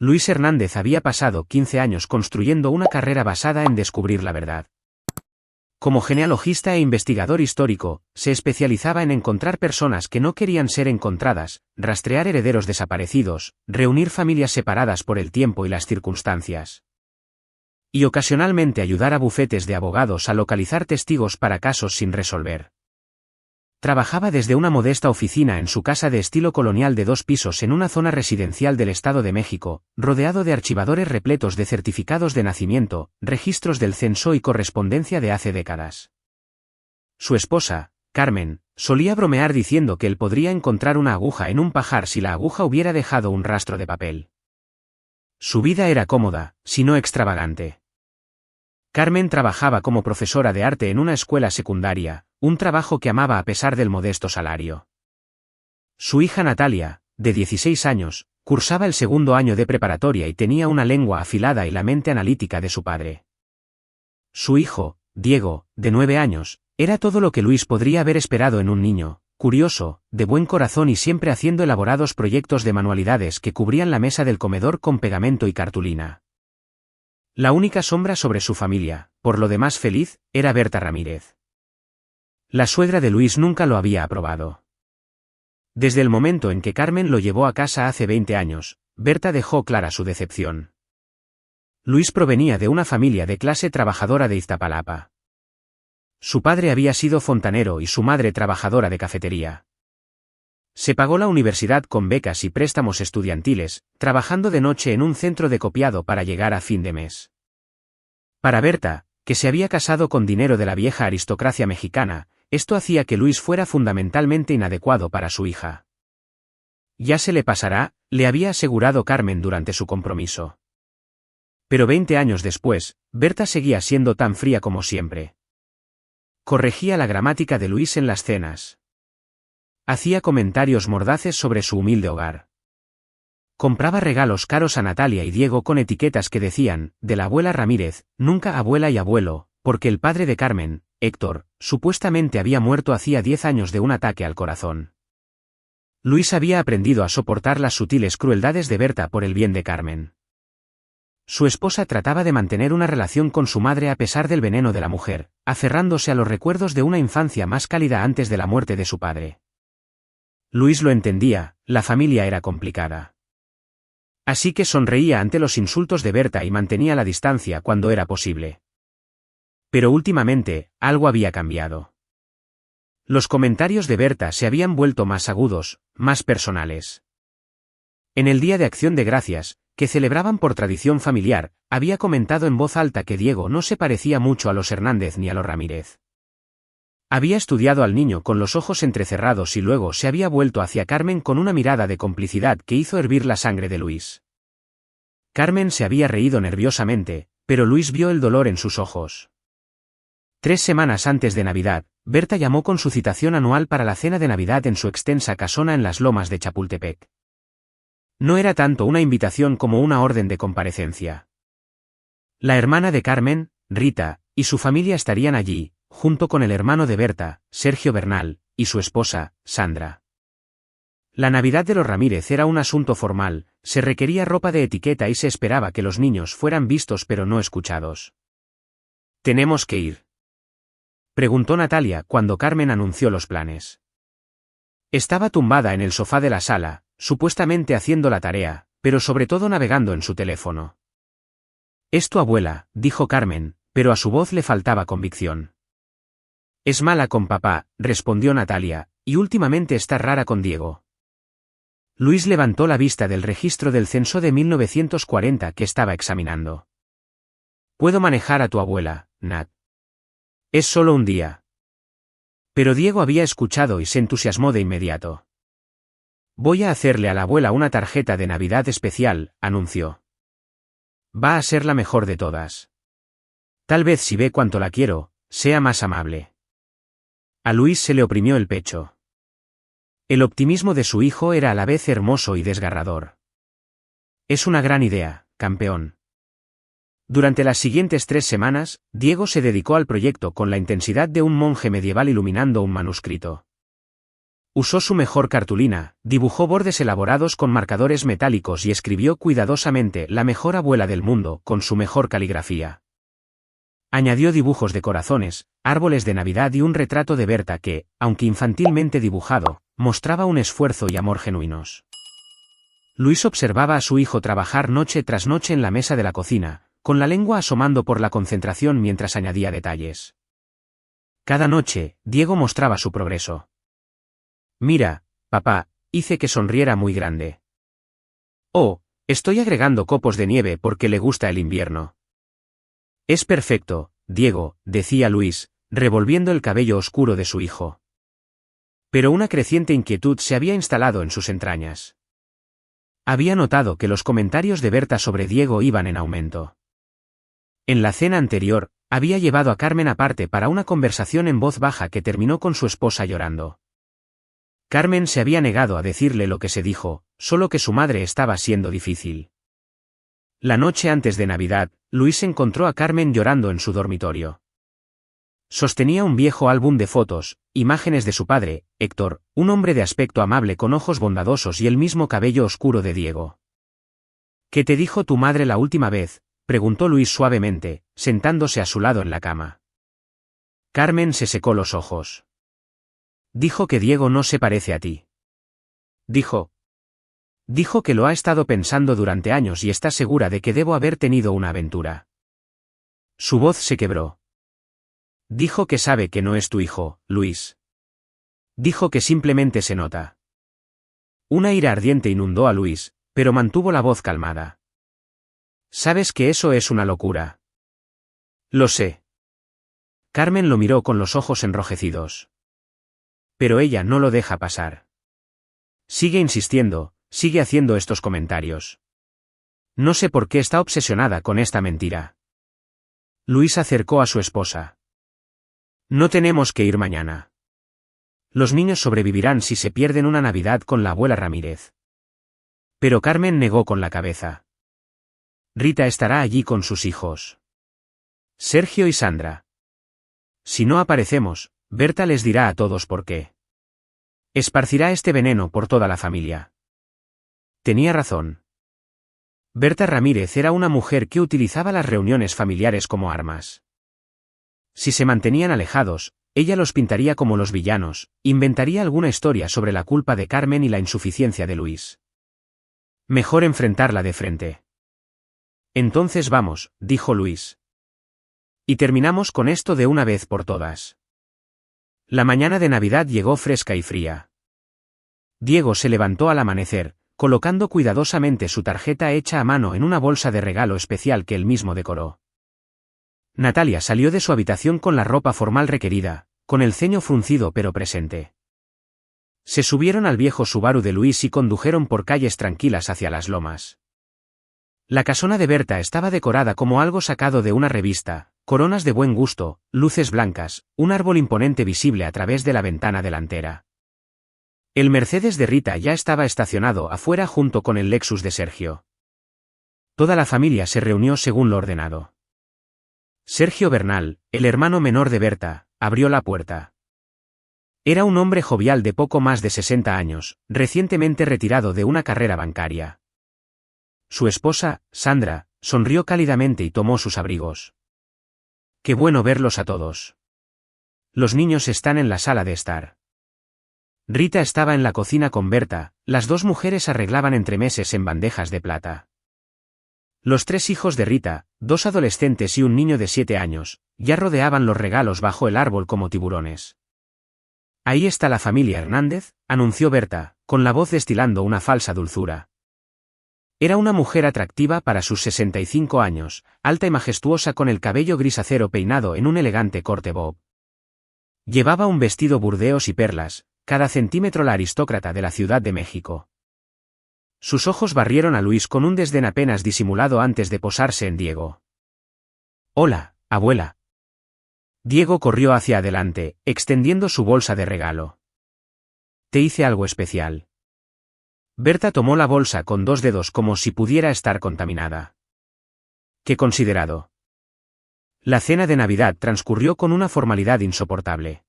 Luis Hernández había pasado 15 años construyendo una carrera basada en descubrir la verdad. Como genealogista e investigador histórico, se especializaba en encontrar personas que no querían ser encontradas, rastrear herederos desaparecidos, reunir familias separadas por el tiempo y las circunstancias. Y ocasionalmente ayudar a bufetes de abogados a localizar testigos para casos sin resolver. Trabajaba desde una modesta oficina en su casa de estilo colonial de 2 pisos en una zona residencial del Estado de México, rodeado de archivadores repletos de certificados de nacimiento, registros del censo y correspondencia de hace décadas. Su esposa, Carmen, solía bromear diciendo que él podría encontrar una aguja en un pajar si la aguja hubiera dejado un rastro de papel. Su vida era cómoda, si no extravagante. Carmen trabajaba como profesora de arte en una escuela secundaria, un trabajo que amaba a pesar del modesto salario. Su hija Natalia, de 16 años, cursaba el 2º año de preparatoria y tenía una lengua afilada y la mente analítica de su padre. Su hijo, Diego, de 9 años, era todo lo que Luis podría haber esperado en un niño, curioso, de buen corazón y siempre haciendo elaborados proyectos de manualidades que cubrían la mesa del comedor con pegamento y cartulina. La única sombra sobre su familia, por lo demás feliz, era Berta Ramírez. La suegra de Luis nunca lo había aprobado. Desde el momento en que Carmen lo llevó a casa hace 20 años, Berta dejó clara su decepción. Luis provenía de una familia de clase trabajadora de Iztapalapa. Su padre había sido fontanero y su madre trabajadora de cafetería. Se pagó la universidad con becas y préstamos estudiantiles, trabajando de noche en un centro de copiado para llegar a fin de mes. Para Berta, que se había casado con dinero de la vieja aristocracia mexicana, esto hacía que Luis fuera fundamentalmente inadecuado para su hija. Ya se le pasará, le había asegurado Carmen durante su compromiso. Pero 20 años después, Berta seguía siendo tan fría como siempre. Corregía la gramática de Luis en las cenas. Hacía comentarios mordaces sobre su humilde hogar. Compraba regalos caros a Natalia y Diego con etiquetas que decían, de la abuela Ramírez, nunca abuela y abuelo, porque el padre de Carmen, Héctor, supuestamente había muerto hacía 10 años de un ataque al corazón. Luis había aprendido a soportar las sutiles crueldades de Berta por el bien de Carmen. Su esposa trataba de mantener una relación con su madre a pesar del veneno de la mujer, aferrándose a los recuerdos de una infancia más cálida antes de la muerte de su padre. Luis lo entendía, la familia era complicada. Así que sonreía ante los insultos de Berta y mantenía la distancia cuando era posible. Pero últimamente, algo había cambiado. Los comentarios de Berta se habían vuelto más agudos, más personales. En el Día de Acción de Gracias, que celebraban por tradición familiar, había comentado en voz alta que Diego no se parecía mucho a los Hernández ni a los Ramírez. Había estudiado al niño con los ojos entrecerrados y luego se había vuelto hacia Carmen con una mirada de complicidad que hizo hervir la sangre de Luis. Carmen se había reído nerviosamente, pero Luis vio el dolor en sus ojos. 3 semanas antes de Navidad, Berta llamó con su citación anual para la cena de Navidad en su extensa casona en las lomas de Chapultepec. No era tanto una invitación como una orden de comparecencia. La hermana de Carmen, Rita, y su familia estarían allí, junto con el hermano de Berta, Sergio Bernal, y su esposa, Sandra. La Navidad de los Ramírez era un asunto formal, se requería ropa de etiqueta y se esperaba que los niños fueran vistos pero no escuchados. «¿Tenemos que ir?», preguntó Natalia cuando Carmen anunció los planes. Estaba tumbada en el sofá de la sala, supuestamente haciendo la tarea, pero sobre todo navegando en su teléfono. «Es tu abuela», dijo Carmen, pero a su voz le faltaba convicción. «Es mala con papá», respondió Natalia, «y últimamente está rara con Diego». Luis levantó la vista del registro del censo de 1940 que estaba examinando. «Puedo manejar a tu abuela, Nat. Es solo un día». Pero Diego había escuchado y se entusiasmó de inmediato. «Voy a hacerle a la abuela una tarjeta de Navidad especial», anunció. «Va a ser la mejor de todas. Tal vez si ve cuánto la quiero, sea más amable». A Luis se le oprimió el pecho. El optimismo de su hijo era a la vez hermoso y desgarrador. «Es una gran idea, campeón». Durante las siguientes 3 semanas, Diego se dedicó al proyecto con la intensidad de un monje medieval iluminando un manuscrito. Usó su mejor cartulina, dibujó bordes elaborados con marcadores metálicos y escribió cuidadosamente "La mejor abuela del mundo" con su mejor caligrafía. Añadió dibujos de corazones, árboles de Navidad y un retrato de Berta que, aunque infantilmente dibujado, mostraba un esfuerzo y amor genuinos. Luis observaba a su hijo trabajar noche tras noche en la mesa de la cocina, con la lengua asomando por la concentración mientras añadía detalles. Cada noche, Diego mostraba su progreso. «Mira, papá», hice que sonriera muy grande. «Oh, estoy agregando copos de nieve porque le gusta el invierno». «Es perfecto, Diego», decía Luis, revolviendo el cabello oscuro de su hijo. Pero una creciente inquietud se había instalado en sus entrañas. Había notado que los comentarios de Berta sobre Diego iban en aumento. En la cena anterior, había llevado a Carmen aparte para una conversación en voz baja que terminó con su esposa llorando. Carmen se había negado a decirle lo que se dijo, solo que su madre estaba siendo difícil. La noche antes de Navidad, Luis encontró a Carmen llorando en su dormitorio. Sostenía un viejo álbum de fotos, imágenes de su padre, Héctor, un hombre de aspecto amable con ojos bondadosos y el mismo cabello oscuro de Diego. «¿Qué te dijo tu madre la última vez?», preguntó Luis suavemente, sentándose a su lado en la cama. Carmen se secó los ojos. «Dijo que Diego no se parece a ti». «Dijo que lo ha estado pensando durante años y está segura de que debo haber tenido una aventura». Su voz se quebró. «Dijo que sabe que no es tu hijo, Luis. Dijo que simplemente se nota». Una ira ardiente inundó a Luis, pero mantuvo la voz calmada. «Sabes que eso es una locura». «Lo sé». Carmen lo miró con los ojos enrojecidos. Pero ella no lo deja pasar. Sigue insistiendo, sigue haciendo estos comentarios. No sé por qué está obsesionada con esta mentira. Luis acercó a su esposa. «No tenemos que ir mañana. Los niños sobrevivirán si se pierden una Navidad con la abuela Ramírez». Pero Carmen negó con la cabeza. «Rita estará allí con sus hijos. Sergio y Sandra. Si no aparecemos, Berta les dirá a todos por qué. Esparcirá este veneno por toda la familia». Tenía razón. Berta Ramírez era una mujer que utilizaba las reuniones familiares como armas. Si se mantenían alejados, ella los pintaría como los villanos, inventaría alguna historia sobre la culpa de Carmen y la insuficiencia de Luis. Mejor enfrentarla de frente. «Entonces vamos», dijo Luis. «Y terminamos con esto de una vez por todas». La mañana de Navidad llegó fresca y fría. Diego se levantó al amanecer, colocando cuidadosamente su tarjeta hecha a mano en una bolsa de regalo especial que él mismo decoró. Natalia salió de su habitación con la ropa formal requerida, con el ceño fruncido pero presente. Se subieron al viejo Subaru de Luis y condujeron por calles tranquilas hacia las lomas. La casona de Berta estaba decorada como algo sacado de una revista, coronas de buen gusto, luces blancas, un árbol imponente visible a través de la ventana delantera. El Mercedes de Rita ya estaba estacionado afuera junto con el Lexus de Sergio. Toda la familia se reunió según lo ordenado. Sergio Bernal, el hermano menor de Berta, abrió la puerta. Era un hombre jovial de poco más de 60 años, recientemente retirado de una carrera bancaria. Su esposa, Sandra, sonrió cálidamente y tomó sus abrigos. «Qué bueno verlos a todos. Los niños están en la sala de estar». Rita estaba en la cocina con Berta, las dos mujeres arreglaban entremeses en bandejas de plata. Los tres hijos de Rita, dos adolescentes y un niño de 7 años, ya rodeaban los regalos bajo el árbol como tiburones. «Ahí está la familia Hernández», anunció Berta, con la voz destilando una falsa dulzura. Era una mujer atractiva para sus 65 años, alta y majestuosa con el cabello gris acero peinado en un elegante corte bob. Llevaba un vestido burdeos y perlas, cada centímetro la aristócrata de la Ciudad de México. Sus ojos barrieron a Luis con un desdén apenas disimulado antes de posarse en Diego. «Hola, abuela». Diego corrió hacia adelante, extendiendo su bolsa de regalo. «Te hice algo especial». Berta tomó la bolsa con dos dedos como si pudiera estar contaminada. «Qué considerado». La cena de Navidad transcurrió con una formalidad insoportable.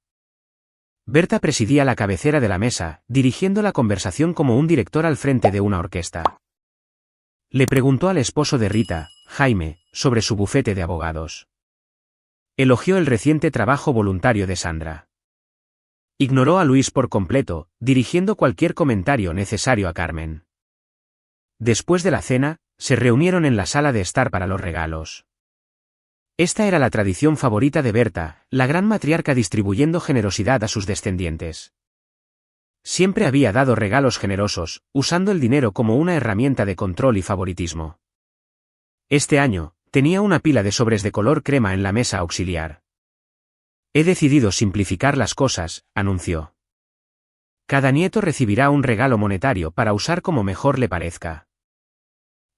Berta presidía la cabecera de la mesa, dirigiendo la conversación como un director al frente de una orquesta. Le preguntó al esposo de Rita, Jaime, sobre su bufete de abogados. Elogió el reciente trabajo voluntario de Sandra. Ignoró a Luis por completo, dirigiendo cualquier comentario necesario a Carmen. Después de la cena, se reunieron en la sala de estar para los regalos. Esta era la tradición favorita de Berta, la gran matriarca distribuyendo generosidad a sus descendientes. Siempre había dado regalos generosos, usando el dinero como una herramienta de control y favoritismo. Este año, tenía una pila de sobres de color crema en la mesa auxiliar. He decidido simplificar las cosas, anunció. Cada nieto recibirá un regalo monetario para usar como mejor le parezca.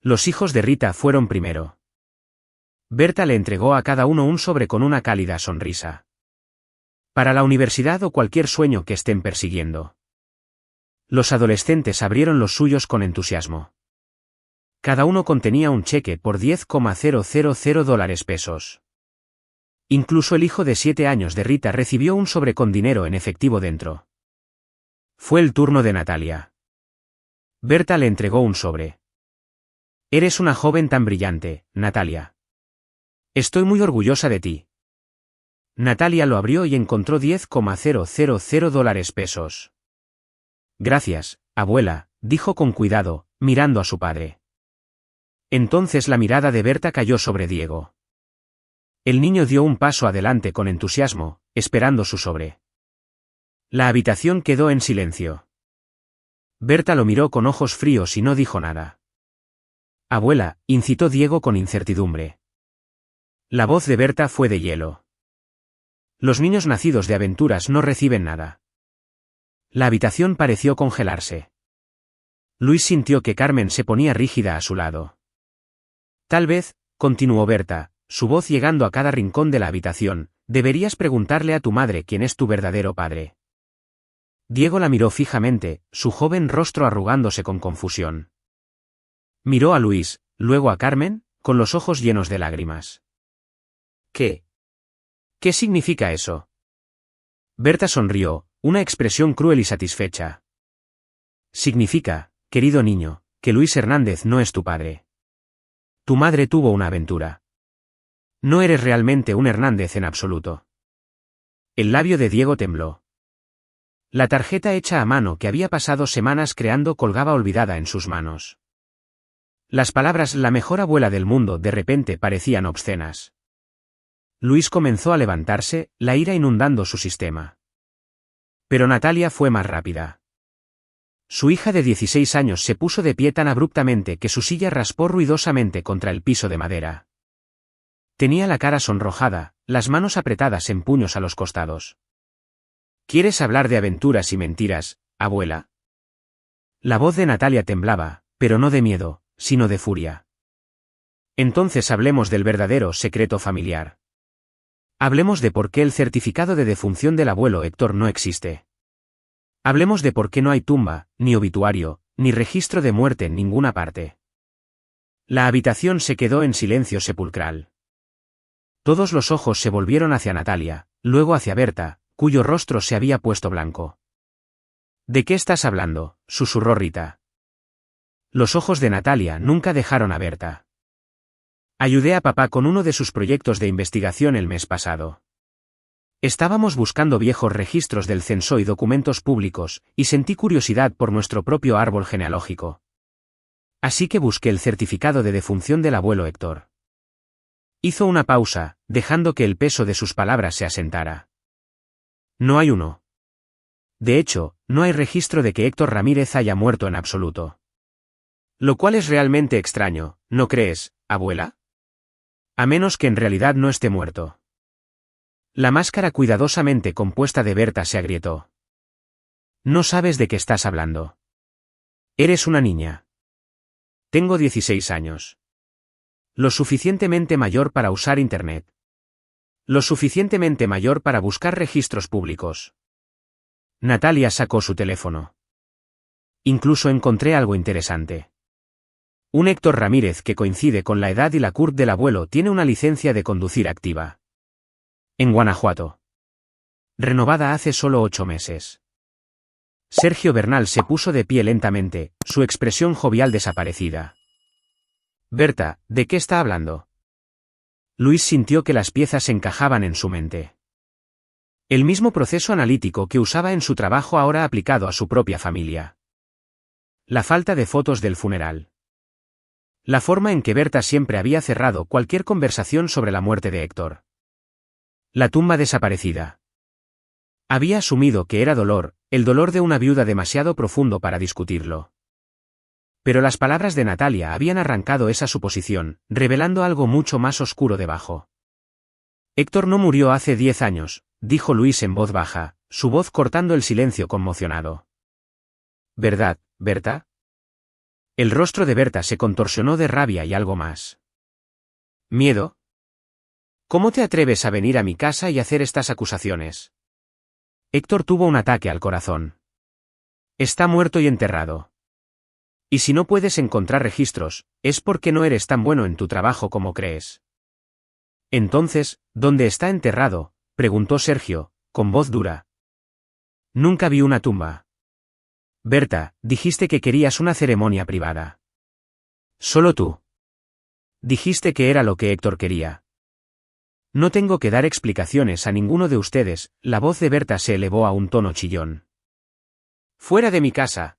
Los hijos de Rita fueron primero. Berta le entregó a cada uno un sobre con una cálida sonrisa. Para la universidad o cualquier sueño que estén persiguiendo. Los adolescentes abrieron los suyos con entusiasmo. Cada uno contenía un cheque por $10,000. Incluso el hijo de 7 años de Rita recibió un sobre con dinero en efectivo dentro. Fue el turno de Natalia. Berta le entregó un sobre. Eres una joven tan brillante, Natalia. Estoy muy orgullosa de ti. Natalia lo abrió y encontró $10,000. Gracias, abuela, dijo con cuidado, mirando a su padre. Entonces la mirada de Berta cayó sobre Diego. El niño dio un paso adelante con entusiasmo, esperando su sobre. La habitación quedó en silencio. Berta lo miró con ojos fríos y no dijo nada. Abuela, incitó Diego con incertidumbre. La voz de Berta fue de hielo. Los niños nacidos de aventuras no reciben nada. La habitación pareció congelarse. Luis sintió que Carmen se ponía rígida a su lado. Tal vez, continuó Berta, su voz llegando a cada rincón de la habitación, deberías preguntarle a tu madre quién es tu verdadero padre. Diego la miró fijamente, su joven rostro arrugándose con confusión. Miró a Luis, luego a Carmen, con los ojos llenos de lágrimas. ¿Qué? ¿Qué significa eso? Berta sonrió, una expresión cruel y satisfecha. Significa, querido niño, que Luis Hernández no es tu padre. Tu madre tuvo una aventura. No eres realmente un Hernández en absoluto. El labio de Diego tembló. La tarjeta hecha a mano que había pasado semanas creando colgaba olvidada en sus manos. Las palabras «la mejor abuela del mundo» de repente parecían obscenas. Luis comenzó a levantarse, la ira inundando su sistema. Pero Natalia fue más rápida. Su hija de 16 años se puso de pie tan abruptamente que su silla raspó ruidosamente contra el piso de madera. Tenía la cara sonrojada, las manos apretadas en puños a los costados. ¿Quieres hablar de aventuras y mentiras, abuela? La voz de Natalia temblaba, pero no de miedo, sino de furia. Entonces hablemos del verdadero secreto familiar. Hablemos de por qué el certificado de defunción del abuelo Héctor no existe. Hablemos de por qué no hay tumba, ni obituario, ni registro de muerte en ninguna parte. La habitación se quedó en silencio sepulcral. Todos los ojos se volvieron hacia Natalia, luego hacia Berta, cuyo rostro se había puesto blanco. ¿De qué estás hablando?, susurró Rita. Los ojos de Natalia nunca dejaron a Berta. Ayudé a papá con uno de sus proyectos de investigación el mes pasado. Estábamos buscando viejos registros del censo y documentos públicos, y sentí curiosidad por nuestro propio árbol genealógico. Así que busqué el certificado de defunción del abuelo Héctor. Hizo una pausa, dejando que el peso de sus palabras se asentara. No hay uno. De hecho, no hay registro de que Héctor Ramírez haya muerto en absoluto. Lo cual es realmente extraño, ¿no crees, abuela? A menos que en realidad no esté muerto. La máscara cuidadosamente compuesta de Berta se agrietó. No sabes de qué estás hablando. Eres una niña. Tengo 16 años. Lo suficientemente mayor para usar Internet. Lo suficientemente mayor para buscar registros públicos. Natalia sacó su teléfono. Incluso encontré algo interesante. Un Héctor Ramírez que coincide con la edad y la CURP del abuelo tiene una licencia de conducir activa. En Guanajuato. renovada hace solo 8 meses. Sergio Bernal se puso de pie lentamente, su expresión jovial desaparecida. Berta, ¿de qué está hablando? Luis sintió que las piezas encajaban en su mente. El mismo proceso analítico que usaba en su trabajo ahora aplicado a su propia familia. La falta de fotos del funeral. La forma en que Berta siempre había cerrado cualquier conversación sobre la muerte de Héctor. La tumba desaparecida. Había asumido que era dolor, el dolor de una viuda demasiado profundo para discutirlo. Pero las palabras de Natalia habían arrancado esa suposición, revelando algo mucho más oscuro debajo. Héctor no murió hace 10 años, dijo Luis en voz baja, su voz cortando el silencio conmocionado. ¿Verdad, Berta? El rostro de Berta se contorsionó de rabia y algo más. ¿Miedo? ¿Cómo te atreves a venir a mi casa y hacer estas acusaciones? Héctor tuvo un ataque al corazón. Está muerto y enterrado. Y si no puedes encontrar registros, es porque no eres tan bueno en tu trabajo como crees. Entonces, ¿dónde está enterrado?, preguntó Sergio, con voz dura. Nunca vi una tumba. Berta, dijiste que querías una ceremonia privada. Solo tú. Dijiste que era lo que Héctor quería. No tengo que dar explicaciones a ninguno de ustedes, la voz de Berta se elevó a un tono chillón. Fuera de mi casa.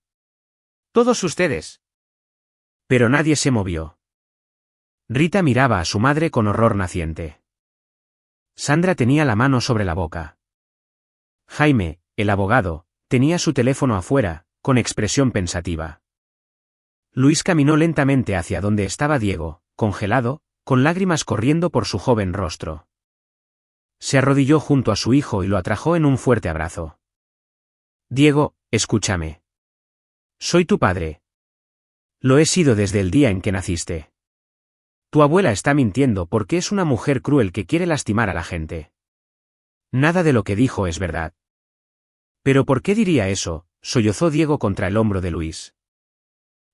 Todos ustedes. Pero nadie se movió. Rita miraba a su madre con horror naciente. Sandra tenía la mano sobre la boca. Jaime, el abogado, tenía su teléfono afuera, con expresión pensativa. Luis caminó lentamente hacia donde estaba Diego, congelado, con lágrimas corriendo por su joven rostro. Se arrodilló junto a su hijo y lo atrajo en un fuerte abrazo. Diego, escúchame. Soy tu padre. Lo he sido desde el día en que naciste. Tu abuela está mintiendo porque es una mujer cruel que quiere lastimar a la gente. Nada de lo que dijo es verdad. ¿Pero por qué diría eso?, sollozó Diego contra el hombro de Luis.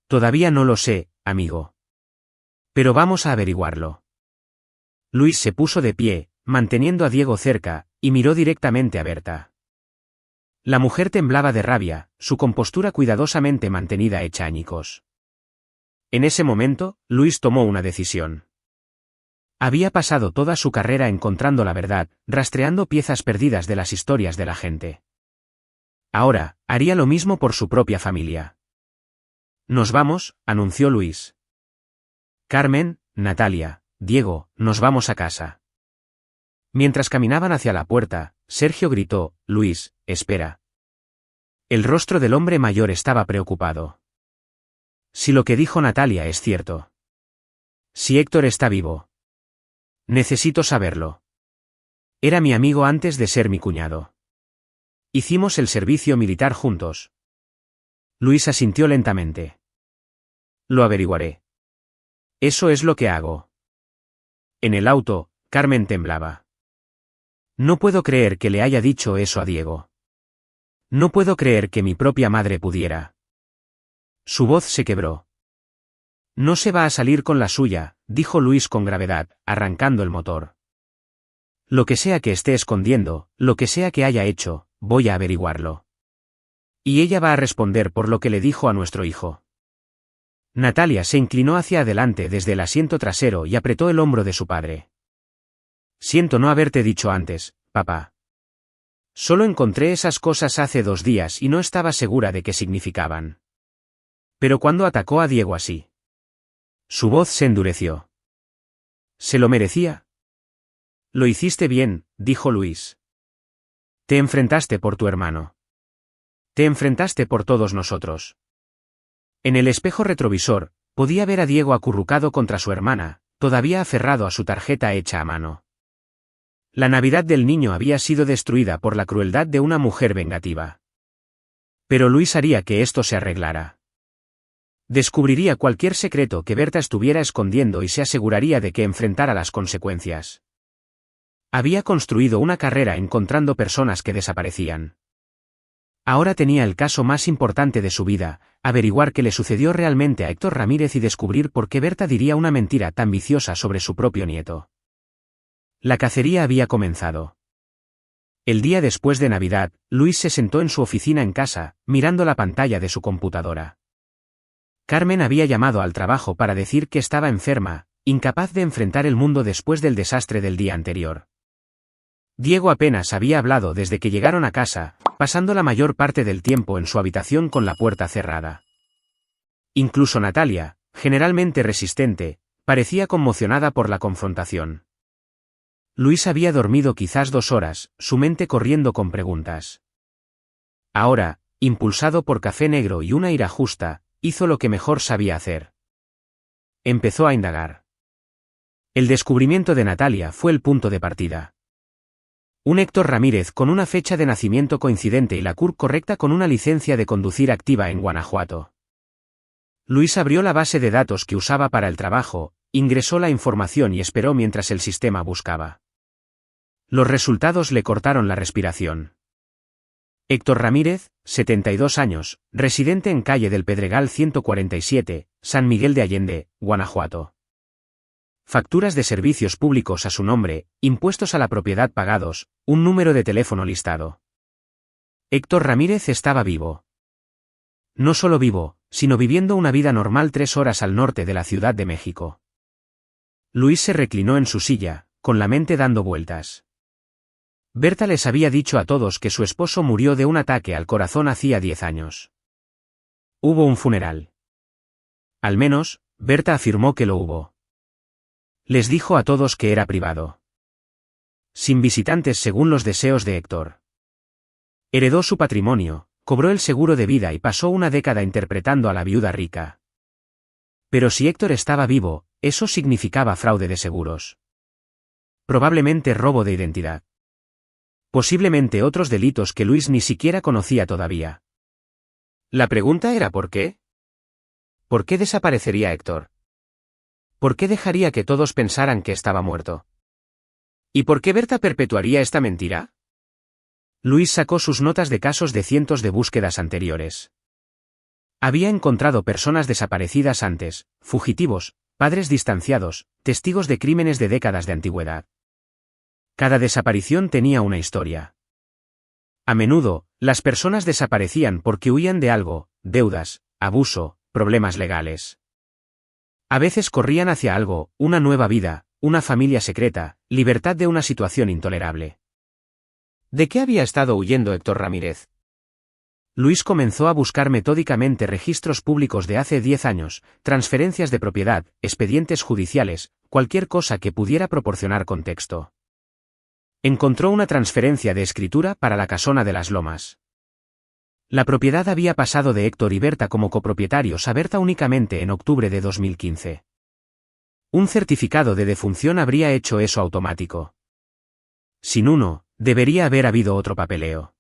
Todavía no lo sé, amigo. Pero vamos a averiguarlo. Luis se puso de pie, manteniendo a Diego cerca, y miró directamente a Berta. La mujer temblaba de rabia, su compostura cuidadosamente mantenida hecha añicos. En ese momento, Luis tomó una decisión. Había pasado toda su carrera encontrando la verdad, rastreando piezas perdidas de las historias de la gente. Ahora, haría lo mismo por su propia familia. Nos vamos, anunció Luis. Carmen, Natalia, Diego, nos vamos a casa. Mientras caminaban hacia la puerta, Sergio gritó, Luis, espera. El rostro del hombre mayor estaba preocupado. Si lo que dijo Natalia es cierto. Si Héctor está vivo. Necesito saberlo. Era mi amigo antes de ser mi cuñado. Hicimos el servicio militar juntos. Luis asintió lentamente. Lo averiguaré. Eso es lo que hago. En el auto, Carmen temblaba. No puedo creer que le haya dicho eso a Diego. No puedo creer que mi propia madre pudiera. Su voz se quebró. No se va a salir con la suya, dijo Luis con gravedad, arrancando el motor. Lo que sea que esté escondiendo, lo que sea que haya hecho, voy a averiguarlo. Y ella va a responder por lo que le dijo a nuestro hijo. Natalia se inclinó hacia adelante desde el asiento trasero y apretó el hombro de su padre. Siento no haberte dicho antes, papá. Solo encontré esas cosas hace 2 días y no estaba segura de qué significaban. Pero cuando atacó a Diego así. Su voz se endureció. ¿Se lo merecía? Lo hiciste bien, dijo Luis. Te enfrentaste por tu hermano. Te enfrentaste por todos nosotros. En el espejo retrovisor, podía ver a Diego acurrucado contra su hermana, todavía aferrado a su tarjeta hecha a mano. La Navidad del niño había sido destruida por la crueldad de una mujer vengativa. Pero Luis haría que esto se arreglara. Descubriría cualquier secreto que Berta estuviera escondiendo y se aseguraría de que enfrentara las consecuencias. Había construido una carrera encontrando personas que desaparecían. Ahora tenía el caso más importante de su vida, averiguar qué le sucedió realmente a Héctor Ramírez y descubrir por qué Berta diría una mentira tan viciosa sobre su propio nieto. La cacería había comenzado. El día después de Navidad, Luis se sentó en su oficina en casa, mirando la pantalla de su computadora. Carmen había llamado al trabajo para decir que estaba enferma, incapaz de enfrentar el mundo después del desastre del día anterior. Diego apenas había hablado desde que llegaron a casa, pasando la mayor parte del tiempo en su habitación con la puerta cerrada. Incluso Natalia, generalmente resistente, parecía conmocionada por la confrontación. Luis había dormido quizás 2 horas, su mente corriendo con preguntas. Ahora, impulsado por café negro y una ira justa, hizo lo que mejor sabía hacer. Empezó a indagar. El descubrimiento de Natalia fue el punto de partida. Un Héctor Ramírez con una fecha de nacimiento coincidente y la CURP correcta con una licencia de conducir activa en Guanajuato. Luis abrió la base de datos que usaba para el trabajo, ingresó la información y esperó mientras el sistema buscaba. Los resultados le cortaron la respiración. Héctor Ramírez, 72 años, residente en calle del Pedregal 147, San Miguel de Allende, Guanajuato. Facturas de servicios públicos a su nombre, impuestos a la propiedad pagados, un número de teléfono listado. Héctor Ramírez estaba vivo. No solo vivo, sino viviendo una vida normal 3 horas al norte de la Ciudad de México. Luis se reclinó en su silla, con la mente dando vueltas. Berta les había dicho a todos que su esposo murió de un ataque al corazón hacía 10 años. Hubo un funeral. Al menos, Berta afirmó que lo hubo. Les dijo a todos que era privado. Sin visitantes según los deseos de Héctor. Heredó su patrimonio, cobró el seguro de vida y pasó una década interpretando a la viuda rica. Pero si Héctor estaba vivo, eso significaba fraude de seguros. Probablemente robo de identidad. Posiblemente otros delitos que Luis ni siquiera conocía todavía. La pregunta era ¿por qué? ¿Por qué desaparecería Héctor? ¿Por qué dejaría que todos pensaran que estaba muerto? ¿Y por qué Berta perpetuaría esta mentira? Luis sacó sus notas de casos de cientos de búsquedas anteriores. Había encontrado personas desaparecidas antes, fugitivos, padres distanciados, testigos de crímenes de décadas de antigüedad. Cada desaparición tenía una historia. A menudo, las personas desaparecían porque huían de algo, deudas, abuso, problemas legales. A veces corrían hacia algo, una nueva vida, una familia secreta, libertad de una situación intolerable. ¿De qué había estado huyendo Héctor Ramírez? Luis comenzó a buscar metódicamente registros públicos de hace 10 años, transferencias de propiedad, expedientes judiciales, cualquier cosa que pudiera proporcionar contexto. Encontró una transferencia de escritura para la casona de las Lomas. La propiedad había pasado de Héctor y Berta como copropietarios a Berta únicamente en octubre de 2015. Un certificado de defunción habría hecho eso automático. Sin uno, debería haber habido otro papeleo.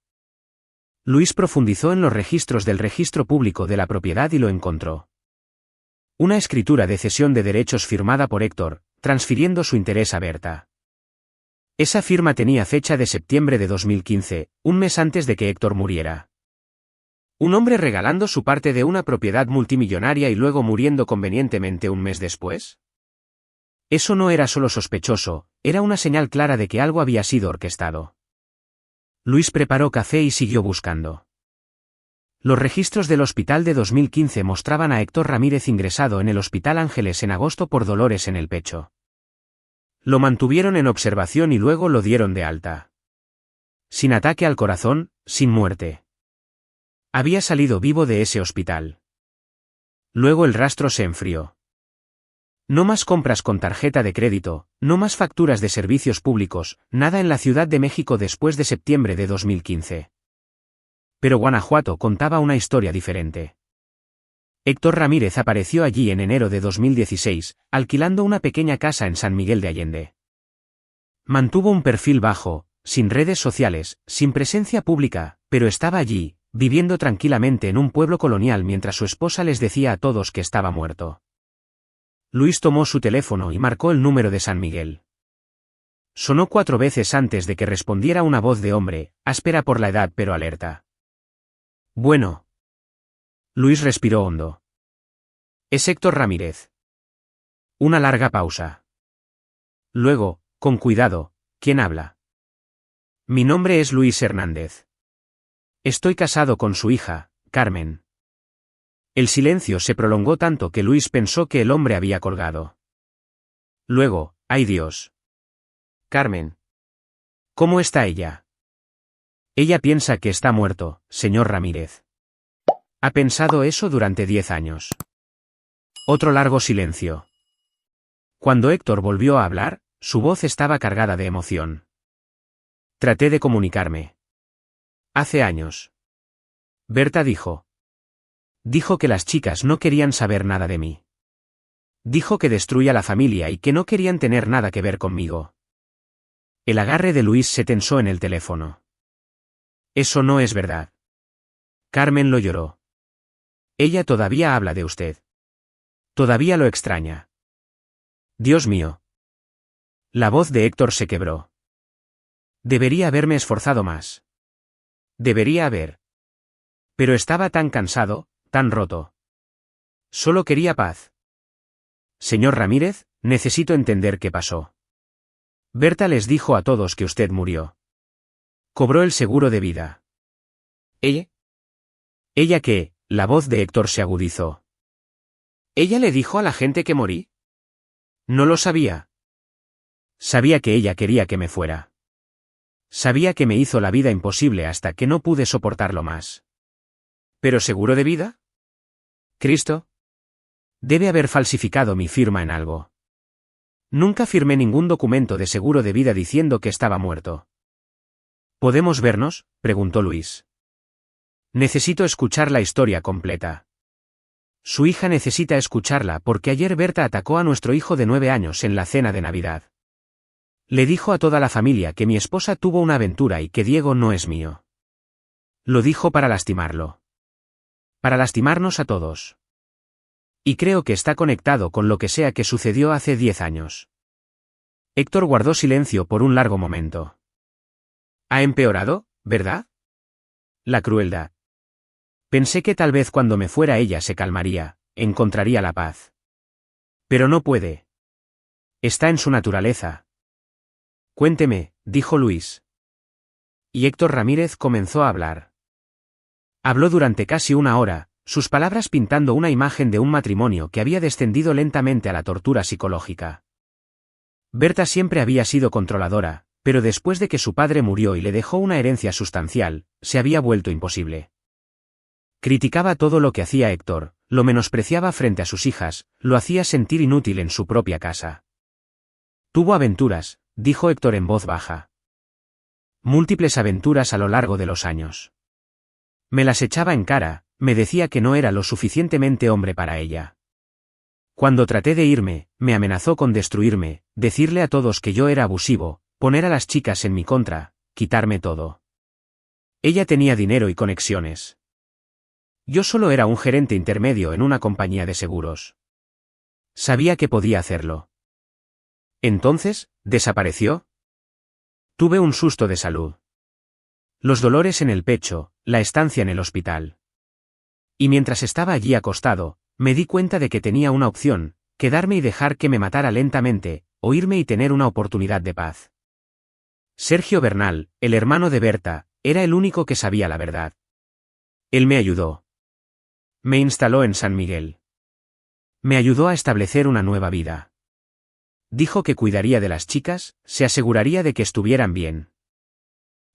Luis profundizó en los registros del registro público de la propiedad y lo encontró. Una escritura de cesión de derechos firmada por Héctor, transfiriendo su interés a Berta. Esa firma tenía fecha de septiembre de 2015, un mes antes de que Héctor muriera. Un hombre regalando su parte de una propiedad multimillonaria y luego muriendo convenientemente un mes después. Eso no era solo sospechoso, era una señal clara de que algo había sido orquestado. Luis preparó café y siguió buscando. Los registros del hospital de 2015 mostraban a Héctor Ramírez ingresado en el Hospital Ángeles en agosto por dolores en el pecho. Lo mantuvieron en observación y luego lo dieron de alta. Sin ataque al corazón, sin muerte. Había salido vivo de ese hospital. Luego el rastro se enfrió. No más compras con tarjeta de crédito, no más facturas de servicios públicos, nada en la Ciudad de México después de septiembre de 2015. Pero Guanajuato contaba una historia diferente. Héctor Ramírez apareció allí en enero de 2016, alquilando una pequeña casa en San Miguel de Allende. Mantuvo un perfil bajo, sin redes sociales, sin presencia pública, pero estaba allí, viviendo tranquilamente en un pueblo colonial mientras su esposa les decía a todos que estaba muerto. Luis tomó su teléfono y marcó el número de San Miguel. Sonó 4 veces antes de que respondiera una voz de hombre, áspera por la edad pero alerta. Bueno. Luis respiró hondo. Es Héctor Ramírez. Una larga pausa. Luego, con cuidado, ¿quién habla? Mi nombre es Luis Hernández. Estoy casado con su hija, Carmen. El silencio se prolongó tanto que Luis pensó que el hombre había colgado. Luego, ¡ay Dios! Carmen. ¿Cómo está ella? Ella piensa que está muerto, señor Ramírez. Ha pensado eso durante 10 años. Otro largo silencio. Cuando Héctor volvió a hablar, su voz estaba cargada de emoción. Traté de comunicarme. Hace años. Berta dijo. Dijo que las chicas no querían saber nada de mí. Dijo que destruía la familia y que no querían tener nada que ver conmigo. El agarre de Luis se tensó en el teléfono. Eso no es verdad. Carmen lo lloró. Ella todavía habla de usted. Todavía lo extraña. Dios mío. La voz de Héctor se quebró. Debería haberme esforzado más. Debería haber. Pero estaba tan cansado, tan roto. Solo quería paz. Señor Ramírez, necesito entender qué pasó. Berta les dijo a todos que usted murió. Cobró el seguro de vida. ¿Ella? ¿Ella qué? La voz de Héctor se agudizó. ¿Ella le dijo a la gente que morí? No lo sabía. Sabía que ella quería que me fuera. Sabía que me hizo la vida imposible hasta que no pude soportarlo más. ¿Pero seguro de vida? Cristo. Debe haber falsificado mi firma en algo. Nunca firmé ningún documento de seguro de vida diciendo que estaba muerto. ¿Podemos vernos?, preguntó Luis. Necesito escuchar la historia completa. Su hija necesita escucharla porque ayer Berta atacó a nuestro hijo de 9 años en la cena de Navidad. Le dijo a toda la familia que mi esposa tuvo una aventura y que Diego no es mío. Lo dijo para lastimarlo. Para lastimarnos a todos. Y creo que está conectado con lo que sea que sucedió hace 10 años. Héctor guardó silencio por un largo momento. ¿Ha empeorado, verdad? La crueldad. Pensé que tal vez cuando me fuera ella se calmaría, encontraría la paz. Pero no puede. Está en su naturaleza. Cuénteme, dijo Luis. Y Héctor Ramírez comenzó a hablar. Habló durante casi 1 hora, sus palabras pintando una imagen de un matrimonio que había descendido lentamente a la tortura psicológica. Berta siempre había sido controladora, pero después de que su padre murió y le dejó una herencia sustancial, se había vuelto imposible. Criticaba todo lo que hacía Héctor, lo menospreciaba frente a sus hijas, lo hacía sentir inútil en su propia casa. Tuvo aventuras, dijo Héctor en voz baja. Múltiples aventuras a lo largo de los años. Me las echaba en cara, me decía que no era lo suficientemente hombre para ella. Cuando traté de irme, me amenazó con destruirme, decirle a todos que yo era abusivo, poner a las chicas en mi contra, quitarme todo. Ella tenía dinero y conexiones. Yo solo era un gerente intermedio en una compañía de seguros. Sabía que podía hacerlo. Entonces, ¿desapareció? Tuve un susto de salud. Los dolores en el pecho, la estancia en el hospital. Y mientras estaba allí acostado, me di cuenta de que tenía una opción, quedarme y dejar que me matara lentamente, o irme y tener una oportunidad de paz. Sergio Bernal, el hermano de Berta, era el único que sabía la verdad. Él me ayudó. Me instaló en San Miguel. Me ayudó a establecer una nueva vida. Dijo que cuidaría de las chicas, se aseguraría de que estuvieran bien.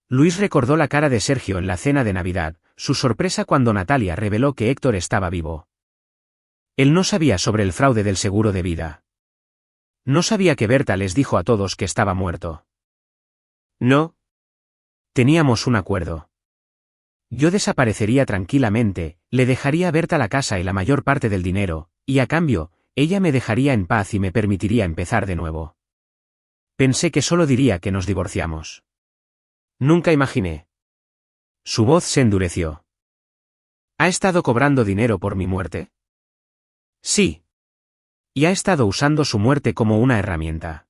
Luis recordó la cara de Sergio en la cena de Navidad, su sorpresa cuando Natalia reveló que Héctor estaba vivo. Él no sabía sobre el fraude del seguro de vida. No sabía que Berta les dijo a todos que estaba muerto. No. Teníamos un acuerdo. Yo desaparecería tranquilamente, le dejaría a Berta la casa y la mayor parte del dinero, y a cambio, ella me dejaría en paz y me permitiría empezar de nuevo. Pensé que solo diría que nos divorciamos. Nunca imaginé. Su voz se endureció. ¿Ha estado cobrando dinero por mi muerte? Sí. Y ha estado usando su muerte como una herramienta.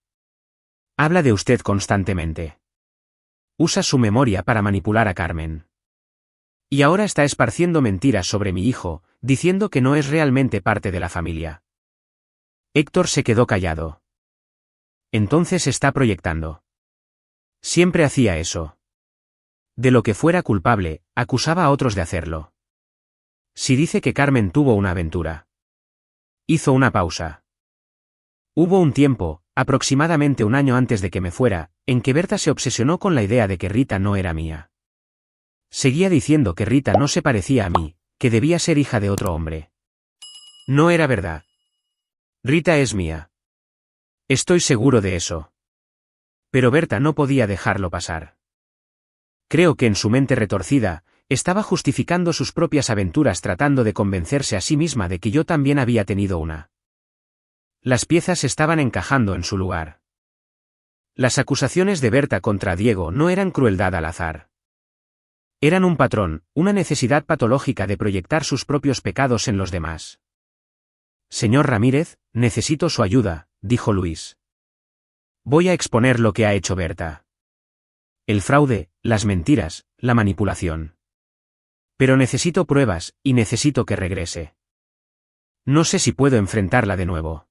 Habla de usted constantemente. Usa su memoria para manipular a Carmen. Y ahora está esparciendo mentiras sobre mi hijo, diciendo que no es realmente parte de la familia. Héctor se quedó callado. Entonces está proyectando. Siempre hacía eso. De lo que fuera culpable, acusaba a otros de hacerlo. Si dice que Carmen tuvo una aventura. Hizo una pausa. Hubo un tiempo, aproximadamente un año antes de que me fuera, en que Berta se obsesionó con la idea de que Rita no era mía. Seguía diciendo que Rita no se parecía a mí, que debía ser hija de otro hombre. No era verdad. Rita es mía. Estoy seguro de eso. Pero Berta no podía dejarlo pasar. Creo que en su mente retorcida, estaba justificando sus propias aventuras tratando de convencerse a sí misma de que yo también había tenido una. Las piezas estaban encajando en su lugar. Las acusaciones de Berta contra Diego no eran crueldad al azar. Eran un patrón, una necesidad patológica de proyectar sus propios pecados en los demás. Señor Ramírez, necesito su ayuda, dijo Luis. Voy a exponer lo que ha hecho Berta. El fraude, las mentiras, la manipulación. Pero necesito pruebas, y necesito que regrese. No sé si puedo enfrentarla de nuevo.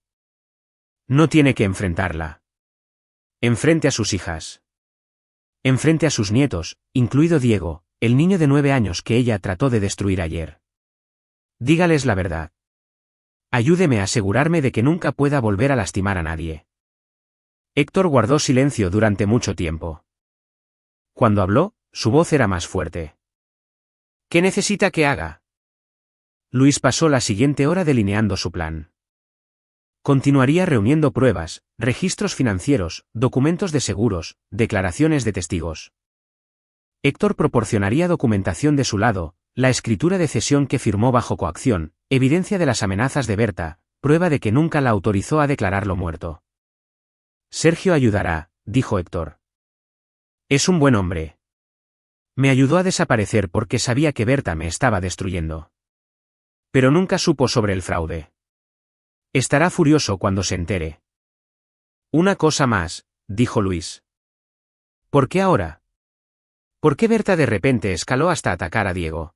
No tiene que enfrentarla. Enfrente a sus hijas. Enfrente a sus nietos, incluido Diego, el niño de 9 años que ella trató de destruir ayer. Dígales la verdad. Ayúdeme a asegurarme de que nunca pueda volver a lastimar a nadie. Héctor guardó silencio durante mucho tiempo. Cuando habló, su voz era más fuerte. ¿Qué necesita que haga? Luis pasó la siguiente hora delineando su plan. Continuaría reuniendo pruebas, registros financieros, documentos de seguros, declaraciones de testigos. Héctor proporcionaría documentación de su lado, la escritura de cesión que firmó bajo coacción, evidencia de las amenazas de Berta, prueba de que nunca la autorizó a declararlo muerto. Sergio ayudará, dijo Héctor. Es un buen hombre. Me ayudó a desaparecer porque sabía que Berta me estaba destruyendo. Pero nunca supo sobre el fraude. Estará furioso cuando se entere. Una cosa más, dijo Luis. ¿Por qué ahora? ¿Por qué Berta de repente escaló hasta atacar a Diego?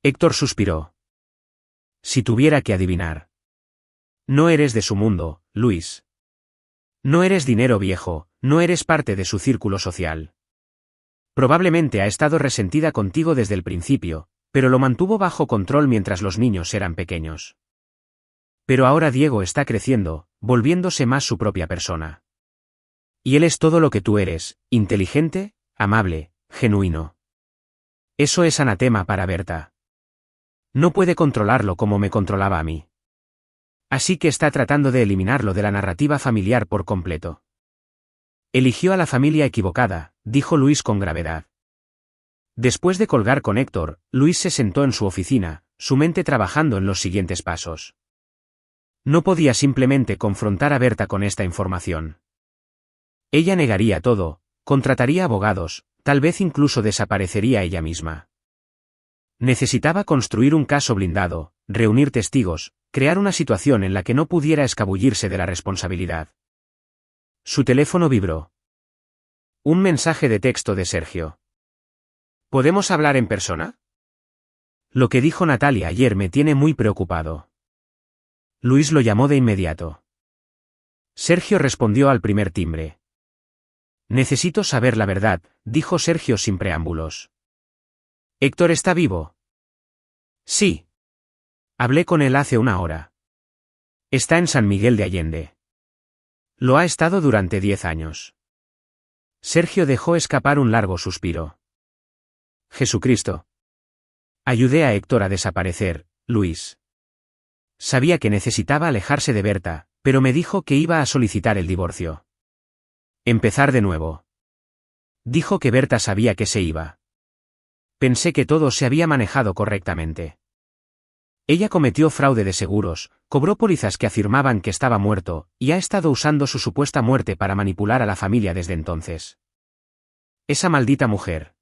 Héctor suspiró. Si tuviera que adivinar. No eres de su mundo, Luis. No eres dinero viejo, no eres parte de su círculo social. Probablemente ha estado resentida contigo desde el principio, pero lo mantuvo bajo control mientras los niños eran pequeños. Pero ahora Diego está creciendo, volviéndose más su propia persona. Y él es todo lo que tú eres, inteligente, amable, genuino. Eso es anatema para Berta. No puede controlarlo como me controlaba a mí. Así que está tratando de eliminarlo de la narrativa familiar por completo. Eligió a la familia equivocada, dijo Luis con gravedad. Después de colgar con Héctor, Luis se sentó en su oficina, su mente trabajando en los siguientes pasos. No podía simplemente confrontar a Berta con esta información. Ella negaría todo, contrataría abogados, tal vez incluso desaparecería ella misma. Necesitaba construir un caso blindado, reunir testigos, crear una situación en la que no pudiera escabullirse de la responsabilidad. Su teléfono vibró. Un mensaje de texto de Sergio. ¿Podemos hablar en persona? Lo que dijo Natalia ayer me tiene muy preocupado. Luis lo llamó de inmediato. Sergio respondió al primer timbre. Necesito saber la verdad, dijo Sergio sin preámbulos. ¿Héctor está vivo? Sí. Hablé con él hace una hora. Está en San Miguel de Allende. Lo ha estado durante 10 años. Sergio dejó escapar un largo suspiro. Jesucristo. Ayudé a Héctor a desaparecer, Luis. Sabía que necesitaba alejarse de Berta, pero me dijo que iba a solicitar el divorcio. Empezar de nuevo. Dijo que Berta sabía que se iba. Pensé que todo se había manejado correctamente. Ella cometió fraude de seguros, cobró pólizas que afirmaban que estaba muerto, y ha estado usando su supuesta muerte para manipular a la familia desde entonces. Esa maldita mujer.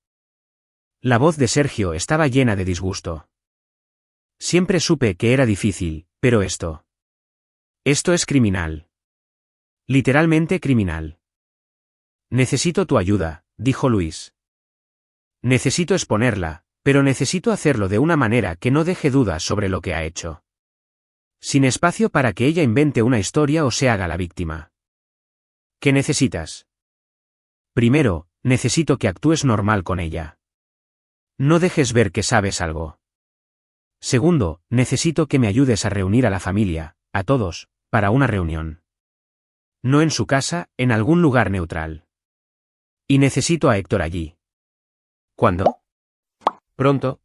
La voz de Sergio estaba llena de disgusto. Siempre supe que era difícil, pero esto es criminal. Literalmente criminal. Necesito tu ayuda, dijo Luis. Necesito exponerla, pero necesito hacerlo de una manera que no deje dudas sobre lo que ha hecho. Sin espacio para que ella invente una historia o se haga la víctima. ¿Qué necesitas? Primero, necesito que actúes normal con ella. No dejes ver que sabes algo. Segundo, necesito que me ayudes a reunir a la familia, a todos, para una reunión. No en su casa, en algún lugar neutral. Y necesito a Héctor allí. ¿Cuándo? Pronto.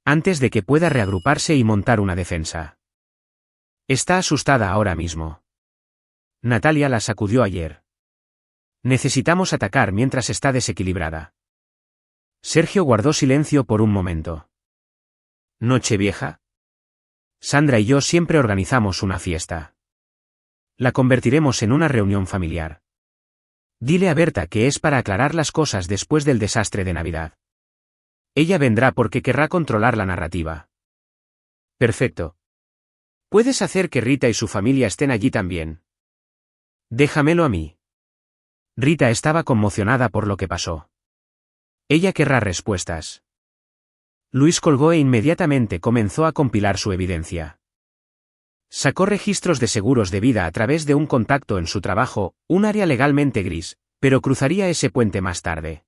Antes de que pueda reagruparse y montar una defensa. Está asustada ahora mismo. Natalia la sacudió ayer. Necesitamos atacar mientras está desequilibrada. Sergio guardó silencio por un momento. ¿Nochevieja? Sandra y yo siempre organizamos una fiesta. La convertiremos en una reunión familiar. Dile a Berta que es para aclarar las cosas después del desastre de Navidad. Ella vendrá porque querrá controlar la narrativa. Perfecto. ¿Puedes hacer que Rita y su familia estén allí también? Déjamelo a mí. Rita estaba conmocionada por lo que pasó. Ella querrá respuestas. Luis colgó e inmediatamente comenzó a compilar su evidencia. Sacó registros de seguros de vida a través de un contacto en su trabajo, un área legalmente gris, pero cruzaría ese puente más tarde.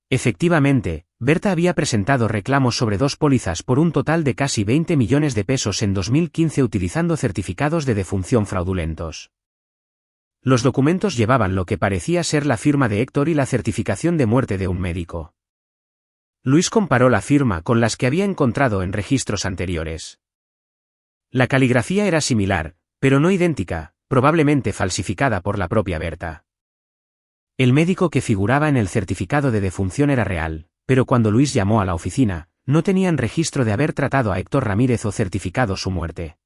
Efectivamente, Berta había presentado reclamos sobre 2 pólizas por un total de casi 20 millones de pesos en 2015 utilizando certificados de defunción fraudulentos. Los documentos llevaban lo que parecía ser la firma de Héctor y la certificación de muerte de un médico. Luis comparó la firma con las que había encontrado en registros anteriores. La caligrafía era similar, pero no idéntica, probablemente falsificada por la propia Berta. El médico que figuraba en el certificado de defunción era real, pero cuando Luis llamó a la oficina, no tenían registro de haber tratado a Héctor Ramírez o certificado su muerte.